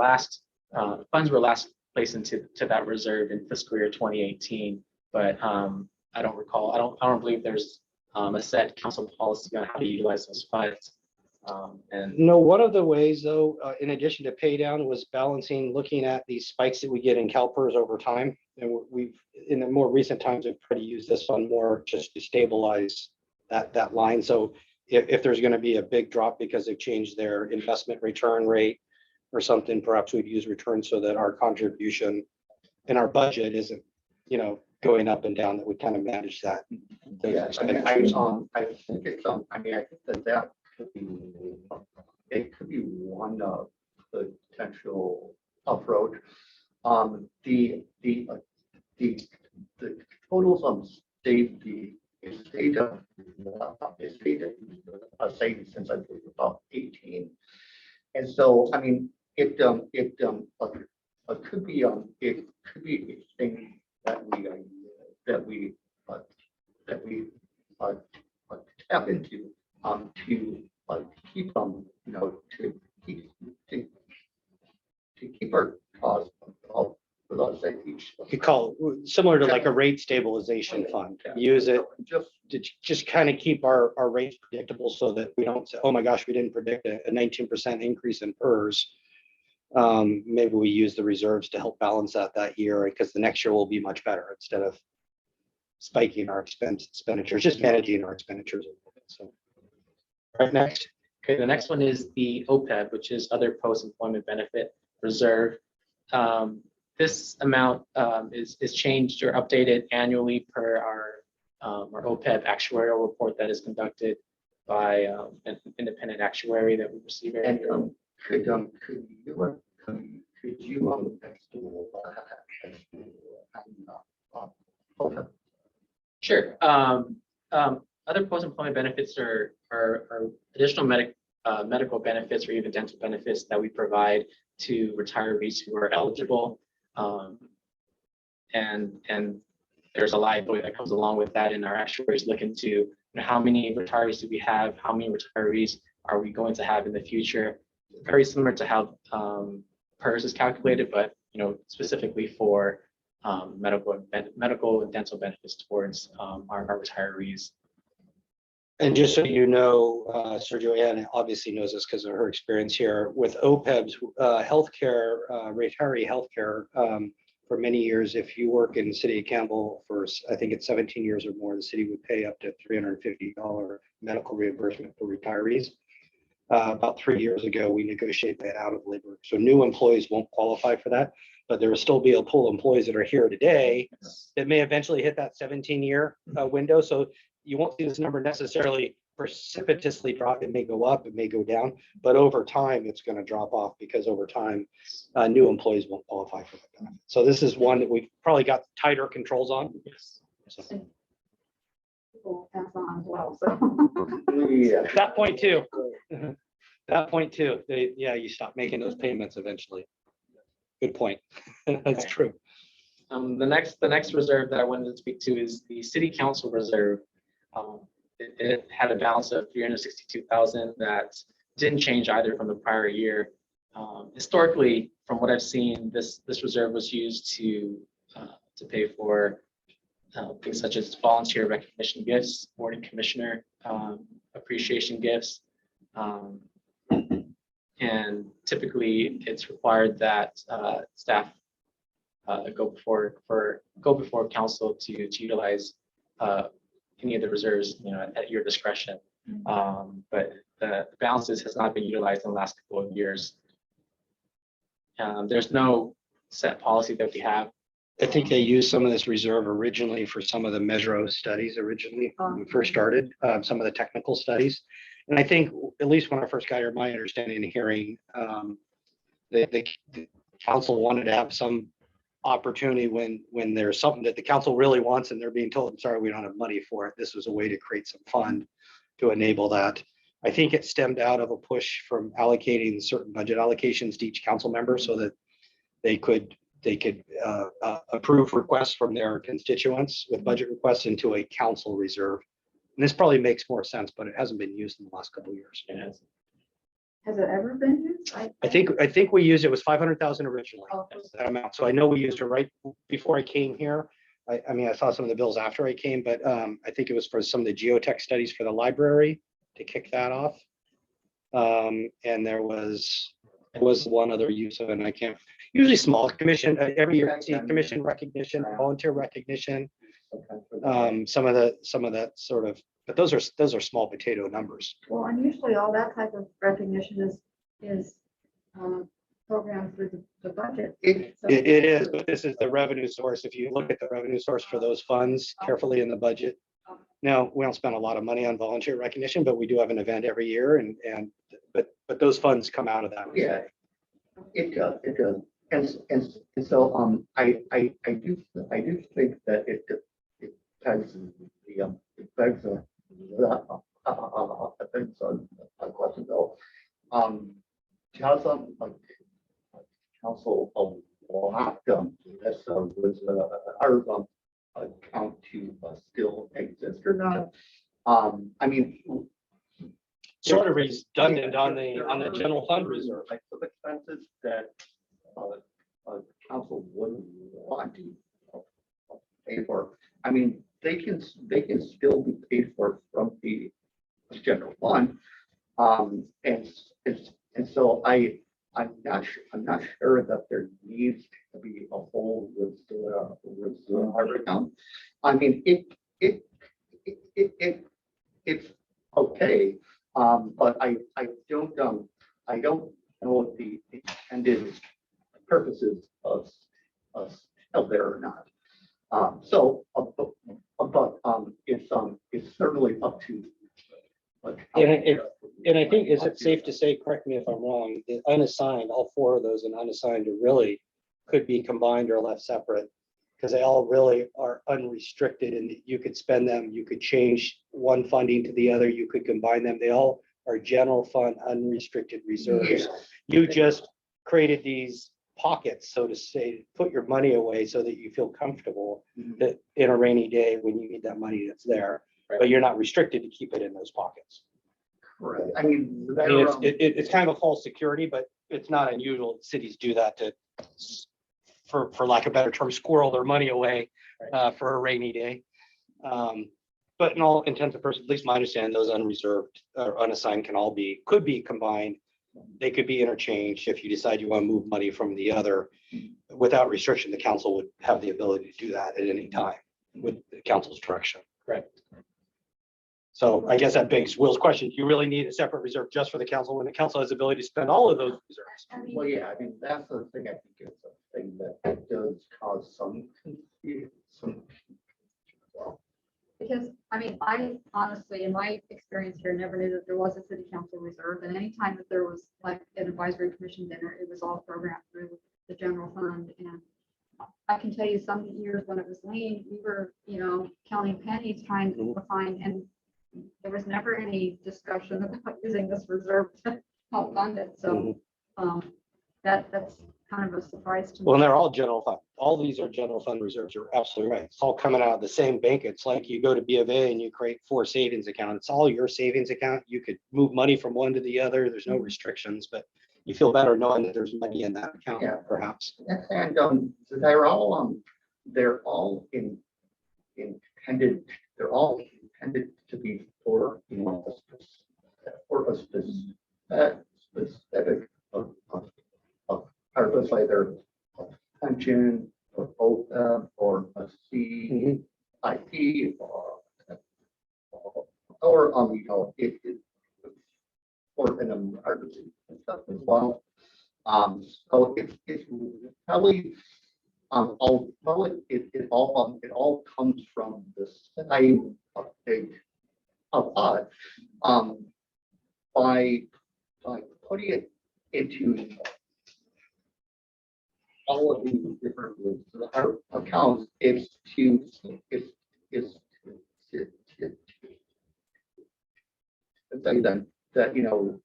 funds were last placed into that reserve in fiscal year 2018. But I don't recall. I don't believe there's a set council policy on how to utilize those funds. And No, one of the ways though, in addition to pay down, was balancing, looking at these spikes that we get in CalPERS over time. And we've, in the more recent times, we've tried to use this fund more just to stabilize that line. So if there's going to be a big drop because they've changed their investment return rate or something, perhaps we'd use returns so that our contribution in our budget isn't, going up and down, that we kind of manage that. Yeah, I mean, I think it's, I mean, I think that could be, it could be one of the potential approach. The totals the estate of savings since I was about 18. And so, I mean, it could be a thing that we tap into to keep to keep our costs of let's say each. You could call it similar to like a rate stabilization fund. Use it to just kind of keep our rates predictable so that we don't say, oh my gosh, we didn't predict a 19% increase in PERS. Maybe we use the reserves to help balance that year, because the next year will be much better instead of spiking our expenditures, just managing our expenditures a little bit. So, right, next. Okay, the next one is the Oped, which is other post-employment benefit reserve. This amount is changed or updated annually per our Oped actuarial report that is conducted by an independent actuary that we receive every year. And could you Sure. Other post-employment benefits are additional medical benefits or even dental benefits that we provide to retirees who are eligible. And there's a liability that comes along with that, and our actuaries look into how many retirees do we have, how many retirees are we going to have in the future. Very similar to how PERS is calculated, but specifically for medical and dental benefits towards our retirees. And just so you know, Sergio Ann obviously knows this because of her experience here with OPEB's healthcare, retiree healthcare. For many years, if you work in the city of Campbell for, I think it's 17 years or more, the city would pay up to $350 medical reimbursement for retirees. About 3 years ago, we negotiated that out of labor. So new employees won't qualify for that, but there will still be a pool of employees that are here today that may eventually hit that 17-year window. So you won't see this number necessarily precipitously drop. It may go up, it may go down, but over time it's going to drop off, because over time new employees won't qualify for that benefit. So this is one that we've probably got tighter controls on. So. People pass on as well, so. Yeah. That point too. That point too. You stop making those payments eventually. Good point. That's true. The next reserve that I wanted to speak to is the city council reserve. It had a balance of $362,000 that didn't change either from the prior year. Historically, from what I've seen, this reserve was used to pay for things such as volunteer recognition gifts, board and commissioner appreciation gifts, and typically it's required that staff go before council to utilize any of the reserves, at your discretion. But the balances has not been utilized in the last couple of years. There's no set policy that we have. I think they used some of this reserve originally for some of the Measure studies originally when we first started, some of the technical studies. And I think, at least when I first got here, my understanding and hearing, the council wanted to have some opportunity when there's something that the council really wants and they're being told, I'm sorry, we don't have money for it. This was a way to create some fund to enable that. I think it stemmed out of a push from allocating certain budget allocations to each council member so that they could approve requests from their constituents with budget requests into a council reserve. And this probably makes more sense, but it hasn't been used in the last couple of years. Has it ever been used? I think we used, it was 500,000 originally, Oh. that's that amount. So I know we used it right before I came here. I mean, I saw some of the bills after I came, but I think it was for some of the geotech studies for the library to kick that off. And there was one other use of it, and I can't, usually small commission, every year I see commission recognition, volunteer recognition. Some of that sort of, but those are small potato numbers. Well, and usually all that type of recognition is programmed through the budget. So- It is, but this is the revenue source. If you look at the revenue source for those funds carefully in the budget. Now, we don't spend a lot of money on volunteer recognition, but we do have an event every year but those funds come out of that. Yeah, it does. And so, I do think that it begs a question though. Does council allow this was our account to still exist or not? I mean. Sort of redundant on the general fund reserve. Like some expenses that council wouldn't want to pay for. I mean, they can still be paid for from the general fund. And so I'm not sure that there needs to be a whole reserve account. I mean, it's okay. But I don't know the intended purposes of there or not. It's certainly up to. And I think, is it safe to say, correct me if I'm wrong, the unassigned, all four of those and unassigned are really could be combined or left separate? Because they all really are unrestricted and you could spend them, you could change one funding to the other, you could combine them. They all are general fund unrestricted reserves. You just created these pockets, so to say, put your money away so that you feel comfortable that in a rainy day when you need that money that's there, but you're not restricted to keep it in those pockets. Correct. I mean, It's kind of a false security, but it's not unusual that cities do that to, for lack of a better term, squirrel their money away for a rainy day. But in all intents and purposes, at least my understanding, those unreserved or unassigned could be combined. They could be interchanged. If you decide you want to move money from the other without restriction, the council would have the ability to do that at any time with the council's direction. Correct. So I guess that begs Will's question. Do you really need a separate reserve just for the council when the council has the ability to spend all of those reserves? well, yeah, I mean, that's the thing. I think it's a thing that does cause some confusion. Well, Because, I mean, I honestly, in my experience here, never knew that there was a city council reserve. And anytime that there was like an advisory commission dinner, it was all programmed through the general fund. And I can tell you some years when it was lean, we were, counting pennies trying to find, and there was never any discussion about using this reserve to help fund it. So that's kind of a surprise to me. Well, they're all general fund. All these are general fund reserves. You're absolutely right. It's all coming out of the same bank. It's like you go to B of A and you create 4 savings accounts. It's all your savings account. You could move money from one to the other. There's no restrictions, but you feel better knowing that there's money in that account, perhaps. And so they're all intended to be for a specific purpose, either a pension or Oped or a CIP or or an emergency and stuff as well. So it's probably although it all comes from the same big Audit, by putting it into all of these different accounts, it's to say that that, you know,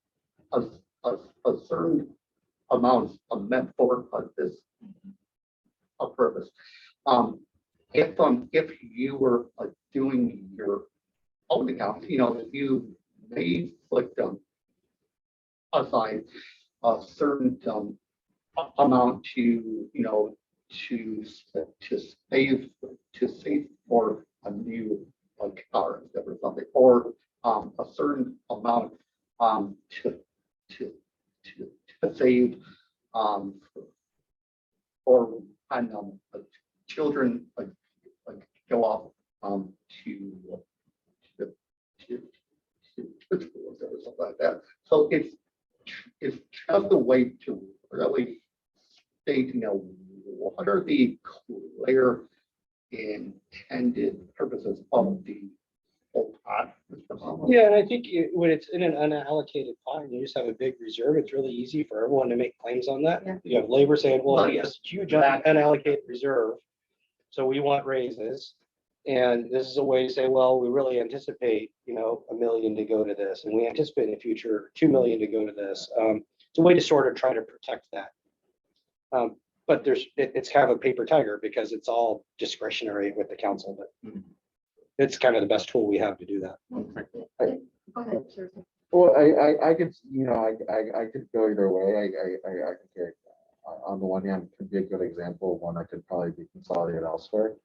a certain amount are meant for this purpose. If you were doing your own account, you know, if you may like assign a certain amount to, you know, to save for a new car or something, or a certain amount to save or and children go off to schools or something like that. So it's just a way to really state, you know, what are the clear intended purposes of the whole pot. Yeah, and I think when it's in an unallocated fund, you just have a big reserve. It's really easy for everyone to make claims on that. Yeah. You have labor saying, well, Well, yes, huge that- unallocated reserve. So we want raises. And this is a way to say, well, we really anticipate, you know, $1 million to go to this, and we anticipate in the future $2 million to go to this. It's a way to sort of try to protect that. But it's kind of a paper tiger because it's all discretionary with the council, but it's kind of the best tool we have to do that. Go ahead, sir. Well, I could, you know, I could go either way. I think on the one hand, could be a good example of one that could probably be consolidated elsewhere.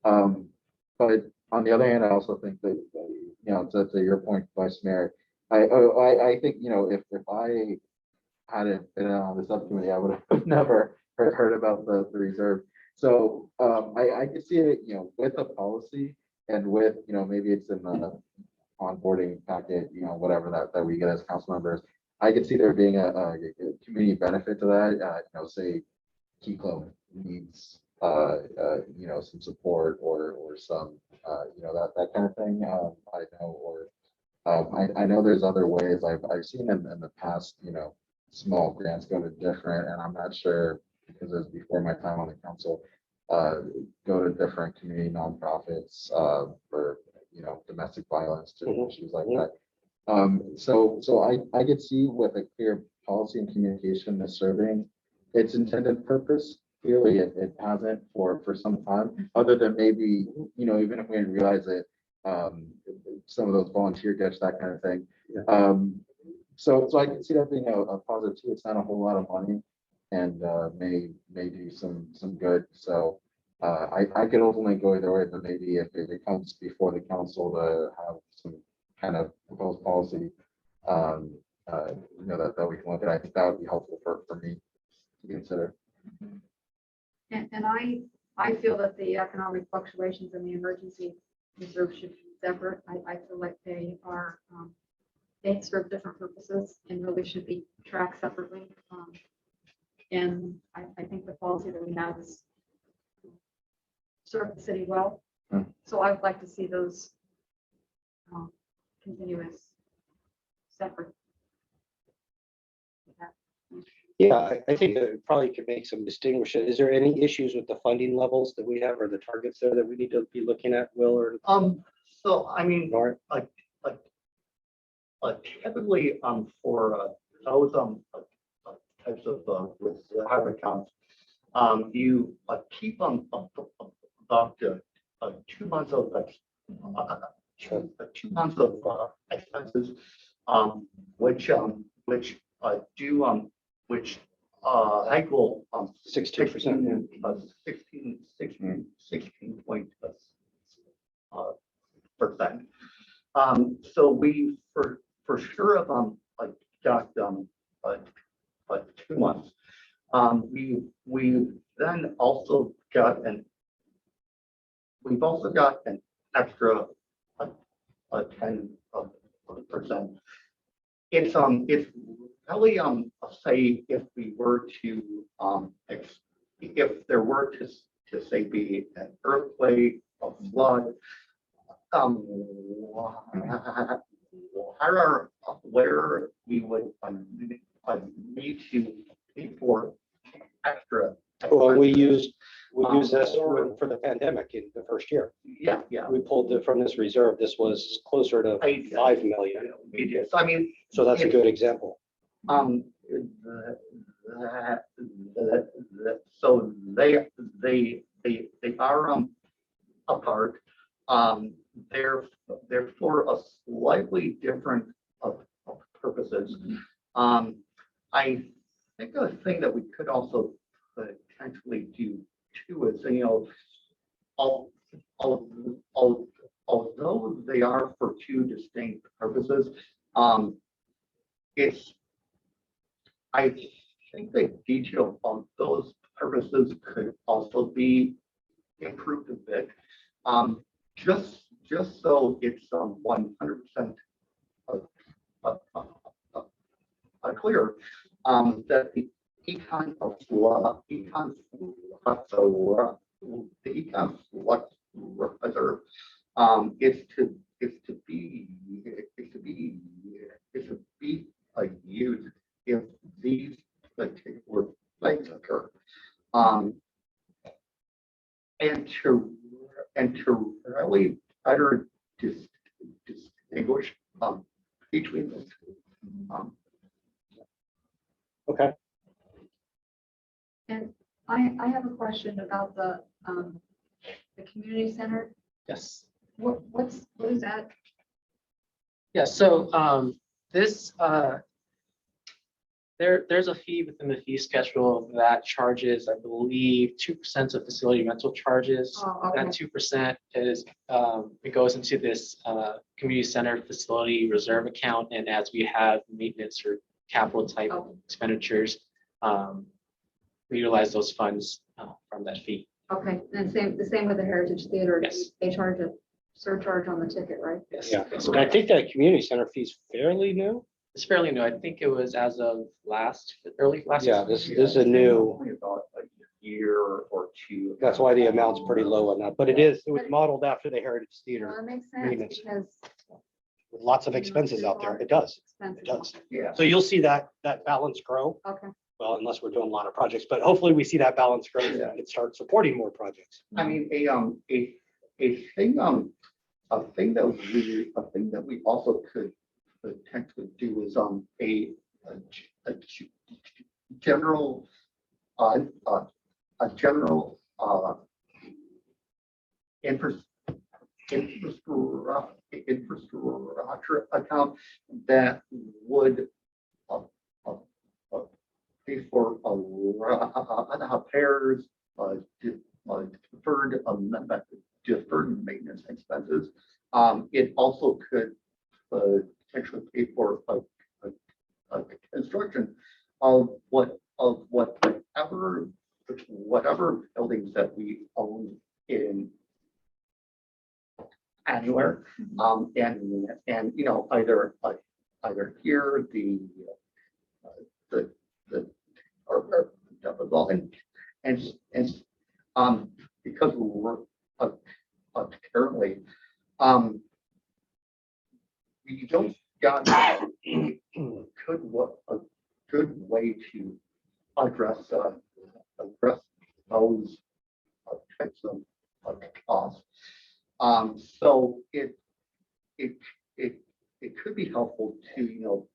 But on the other hand, I also think that, you know, to your point, Vice Mayor, I think, you know, if I hadn't been on the subcommittee, I would have never heard about the reserve. So I could see it, you know, with a policy and with, you know, maybe it's in the onboarding packet, you know, whatever that we get as council members. I could see there being a community benefit to that. You know, say Key Club needs you know, some support or some you know, that kind of thing. I know, or I know there's other ways I've seen in the past, you know, small grants go to different, and I'm not sure because it was before my time on the council, go to different community nonprofits for, you know, domestic violence to issues like that. So I could see with a clear policy and communication that's serving its intended purpose. Clearly, it hasn't for some time, other than maybe, you know, even if we didn't realize it, some of those volunteer gets, that kind of thing. So I can see that being a positive too. It's not a whole lot of money and may do some good. So I could ultimately go either way, but maybe if it comes before the council to have some kind of proposed policy, you know, that we can look at, I think that would be helpful for me to consider. And I feel that the economic fluctuations and the emergency reserve should be separate. I feel like they are, they serve different purposes and really should be tracked separately. And I think the policy that we have is serve the city well. So I would like to see those continue as separate. Yeah, I think it probably could make some distinguishing. Is there any issues with the funding levels that we have or the targets there that we need to be looking at, Will, or So I mean, Nora? typically for those types of with hybrid accounts, you keep about 2 months of 2 months of expenses, which equal 16%. 16.% So we for sure have got 2 months. We then also got we've also got an extra 10%. It's really say if we were to if there were to say be an earthquake, a flood, where we would need to pay for extra. Well, we used this for the pandemic in the first year. Yeah. We pulled it from this reserve. This was closer to 5 million. It is, I mean, So that's a good example. Um, so they are apart. They're for a slightly different of purposes. I think a thing that we could also potentially do too is, al- although they are for two distinct purposes, it's, I think the detail of those purposes could also be improved a bit. Just so it's 100% clear, that the econ of the econ flux reserve is to be used if these particular things occur. And to really better distinguish between the two. Okay. And I have a question about the community center. Yes. What is that? Yeah, so this there's a fee within the fee schedule that charges, I believe, 2% of facility rental charges. Oh, That okay. 2% is it goes into this community center facility reserve account, and as we have maintenance or capital type Oh, expenditures, we utilize those funds from that fee. okay, and the same with the Heritage Theater. Yes. They charge a surcharge on the ticket, right? Yes. Yeah. Yes. And I think that community center fee's fairly new. It's fairly new. I think it was as of early last. Yeah, this is a new, Only about a year or two. that's why the amount's pretty low on that, but it was modeled after the Heritage Well, Theater that makes sense maintenance. because. with lots of expenses out there. It does. Expenses. It does. Yeah. So you'll see that balance grow. Okay, Well, unless we're doing a lot of projects, but hopefully we see that balance grow Yeah. and start supporting more projects. I mean, a thing that we also could potentially do is a general infrastructure account that would pay for repairs, deferred maintenance expenses. It also could potentially pay for a construction of whatever buildings that we own in anywhere. And either here, because we're currently, we don't got a good way to address those types of costs. So it could be helpful to,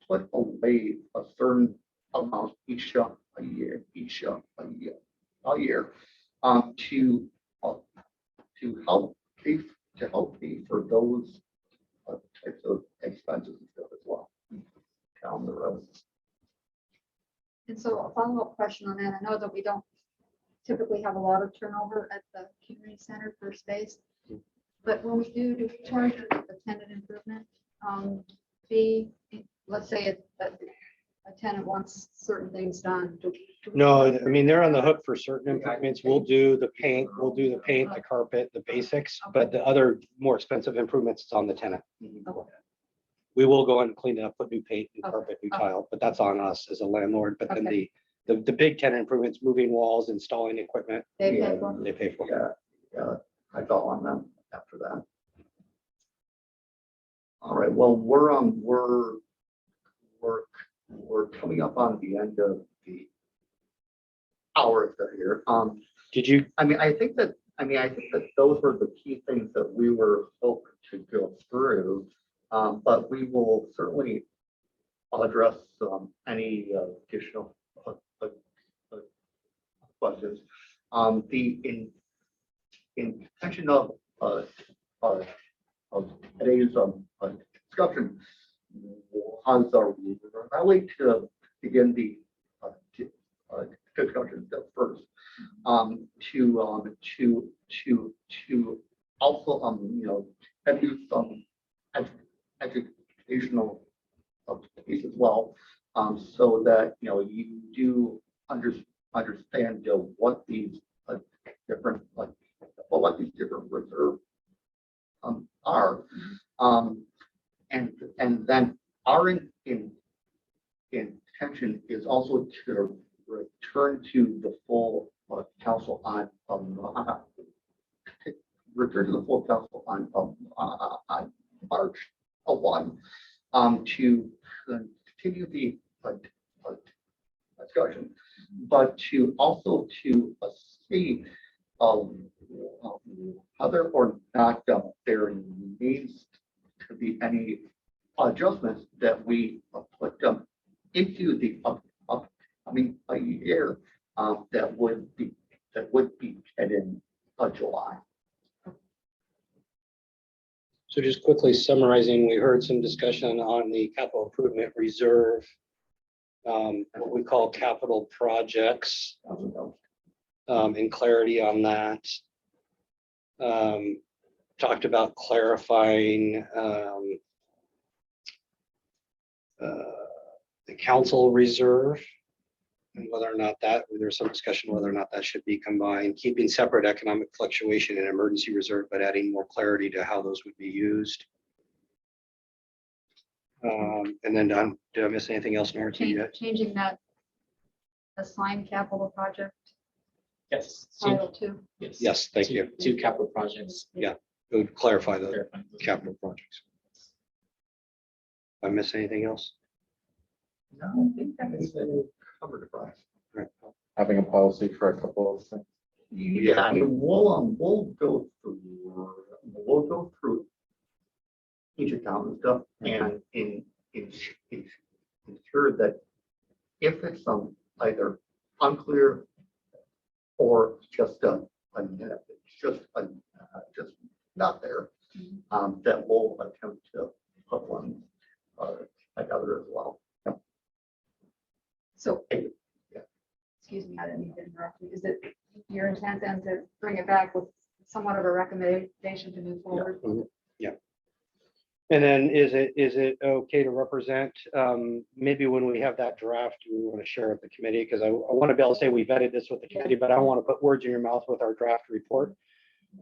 put away a certain amount each year, to help pay for those types of expenses and stuff as well down the road. and so a follow-up question on that. I know that we don't typically have a lot of turnover at the community center for space. But when we do we charge a tenant improvement fee? Let's say a tenant wants certain things done. Do we- No, I mean, they're on the hook for certain improvements. We'll do the paint, the carpet, the basics, but the other more expensive improvements, it's on the tenant. Okay. We will go and clean it up, put new paint, new Okay. carpet, new tile, but that's on us as a landlord. But then Okay. the big tenant improvements, moving walls, installing equipment, They Yeah. pay for it? they pay for. Yeah, I fell on them after that. All right, well, we're coming up on the end of the hour here. Did you, I mean, I think that I mean, I think that those were the key things that we were hoping to go through. But we will certainly address any additional questions. The intention of today's discussion was really to begin the discussion at first. To also have you some educational piece as well, so that you do understand what these different what these different reserves are, and then our intention is also to return to the full council on return to the full council on March 1 to continue the discussion, but to also to see whether or not there needs to be any adjustments that we put into the upcoming year that would be in July. So just quickly summarizing, we heard some discussion on the capital improvement reserve, what we call capital projects, and clarity on that. Talked about clarifying the council reserve and whether or not there's some discussion whether or not that should be combined, keeping separate economic fluctuation and emergency reserve, but adding more clarity to how those would be used. And then did I miss anything else, Nora? Changing that assigned capital project Yes. title to. Yes, thank you. Two capital projects. It would clarify the Clarifying those. capital projects. Did I miss anything else? No, I think that has been covered for us. Having a policy for a couple of things. Yeah, I mean, we'll go through each account and stuff, and ensure that if it's either unclear or just not there, that we'll attempt to put one together as well. So, Yeah. excuse me, I didn't mean to interrupt you. Is it your intent then to bring it back with somewhat of a recommendation to move forward? And then is it okay to represent, maybe when we have that draft, we want to share with the committee, because I want to be able to say we vetted this with the committee, but I don't want to put words in your mouth with our draft report.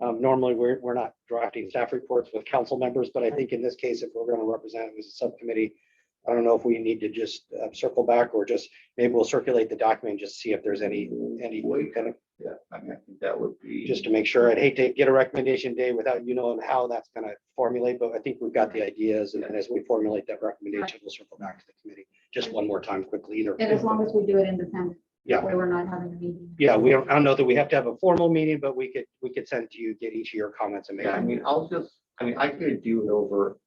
Normally, we're not drafting staff reports with council members, but I think in this case, if we're going to represent it as a subcommittee, I don't know if we need to just circle back, or just maybe we'll circulate the document and just see if there's any kind of, Yeah, I mean, I think that would be just to make sure. I'd hate to get a recommendation day without knowing how that's going to formulate, but I think we've got the ideas, and as we formulate that recommendation, we'll circle back to the committee just one more time quickly either. And as long as we do it independent. Yeah. That way we're not having a meeting. Yeah, I don't know that we have to have a formal meeting, but we could send to you, get each of your comments and make. Yeah, I mean, I could do it over,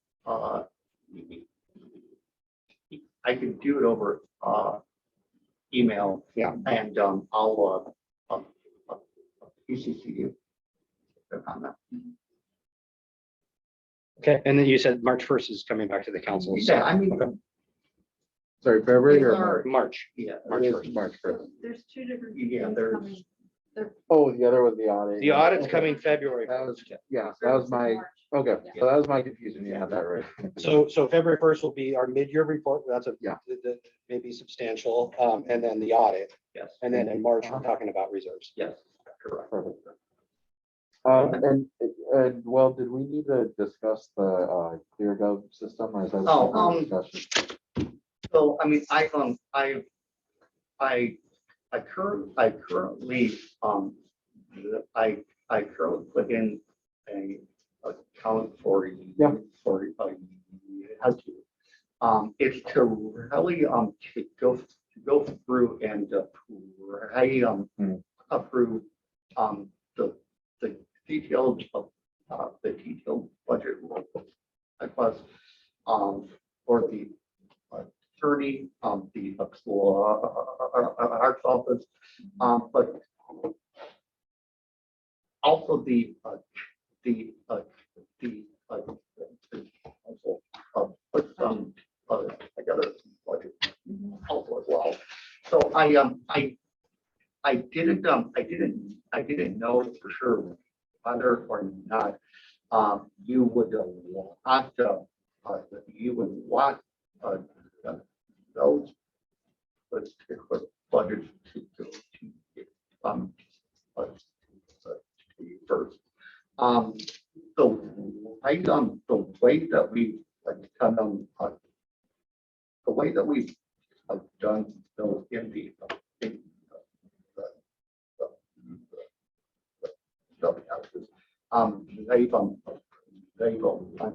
email. Yeah. And, I'll ECC you on that. Okay, and then you said March 1st is coming back to the council. so- Yeah, I mean, Okay. Sorry, February These or are- March? March. yeah, March It is 1st. March 1st. There's two different. Yeah, things there's- coming. Oh, the other was the audit. The audit's coming February. That was, yeah, that was my, okay, so that was my confusion. You had that right. So February 1st will be our mid-year report. That's Yeah. maybe substantial, and then the audit. yes, And then in March, we're talking about reserves. yes, correct. Perfect. And well, did we need to discuss the ClearGov system, or is that? a Oh, separate discussion? So, I mean, I currently put in a account for. Yeah. For, how to, it's to really, to go through and, approve, Hmm. approve, the detailed, budget request, for the attorney, the clerk's office, but also the council, put some, together budget also as well. So I didn't know for sure whether or not, you would want, those particular budgets to first. The way that we kind of, the way that we've done those in the houses, they've went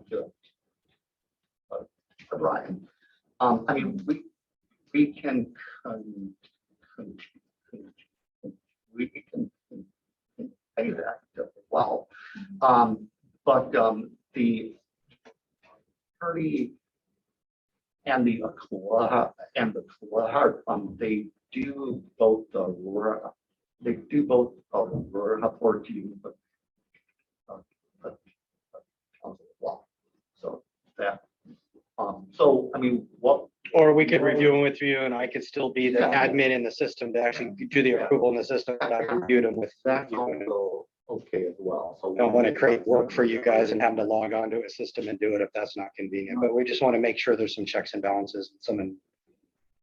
to Brian. I mean, we can pay that as well. But the attorney and the clerk, they do both report to you, but council as well. So that, so I mean, what? Or we could review them with you and I could still be the Yeah. admin in the system to actually do the approval in the system. And I reviewed them with That's you. also okay as well. So I don't want to create work for you guys and have to log on to a system and do it if that's not convenient, but we just want to make sure there's some checks and balances and some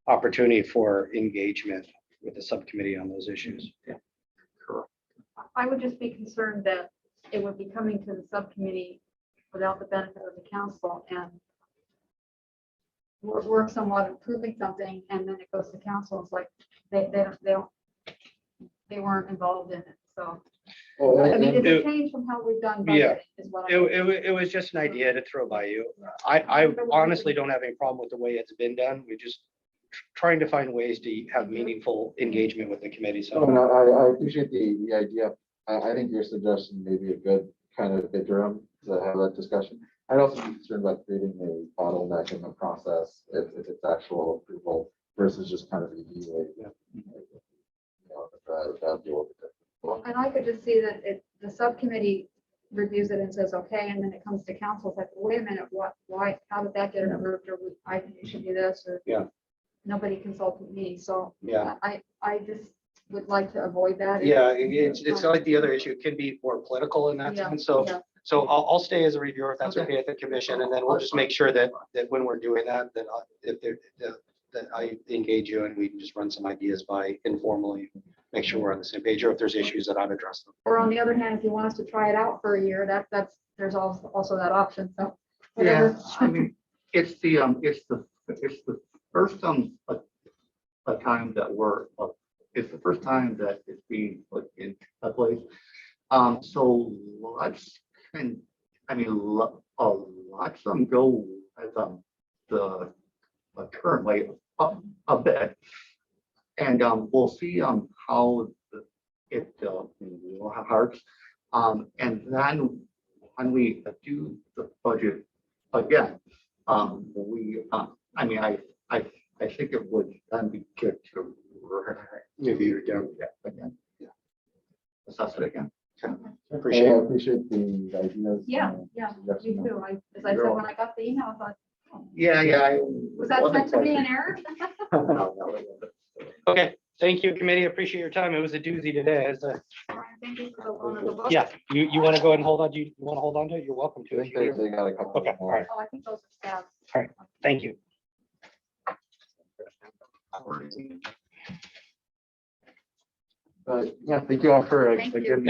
opportunity for engagement with the subcommittee on those issues. I would just be concerned that it would be coming to the subcommittee without the benefit of the council, and we're somewhat approving something and then it goes to council. It's like they weren't involved in it. So Well, I mean, and- it's a change from how we've done Yeah. budgeting is what It was just an idea to throw by you. I honestly don't have any problem with the way it's been done. We're just trying to find ways to have meaningful engagement with the committee. Oh, So, no, I appreciate the idea. I think your suggestion may be a good kind of interim to have that discussion. I'd also be concerned about creating a bottleneck in the process if it's actual approval versus just kind of review. That'd be a little bit different. And I could just see that the subcommittee reviews it and says, okay, and then it comes to council, it's like, wait a minute, why, how did that get approved, or I think it should be this, or. Yeah. Nobody consulted me, so. yeah. I just would like to avoid that. Yeah, it's like the other issue. It can be more political in that Yeah, sense. So, yeah. so I'll stay as a reviewer if that's Okay. okay at the commission. And then we'll just make sure that when we're doing that, that I engage you and we can just run some ideas by informally, make sure we're on the same page, or if there's issues that I've addressed them. Or on the other hand, if you want us to try it out for a year, there's also that option, so. Yeah, whatever. I mean, it's the first a time that it's the first time that it's being put in a place. So let's go as the current way a bit. And we'll see how it works. And then when we do the budget again, I think it would then be good to review again. Yeah. Assess it again. I I appreciate it. appreciate the ideas. Yeah, and yeah, me suggestions. too. As I said, when I got the email, I thought, Yeah. was that meant to be an error? Okay, thank you, committee. Appreciate your time. It was a doozy today. Thank you for the loan of the book. Yeah, you want to go ahead and hold on? Do you want to hold on to it? You're welcome I to. think they got a couple Okay, all more. right. Oh, I think those are stabs. Thank you. But yeah, thank you all for a Thank good you. meeting.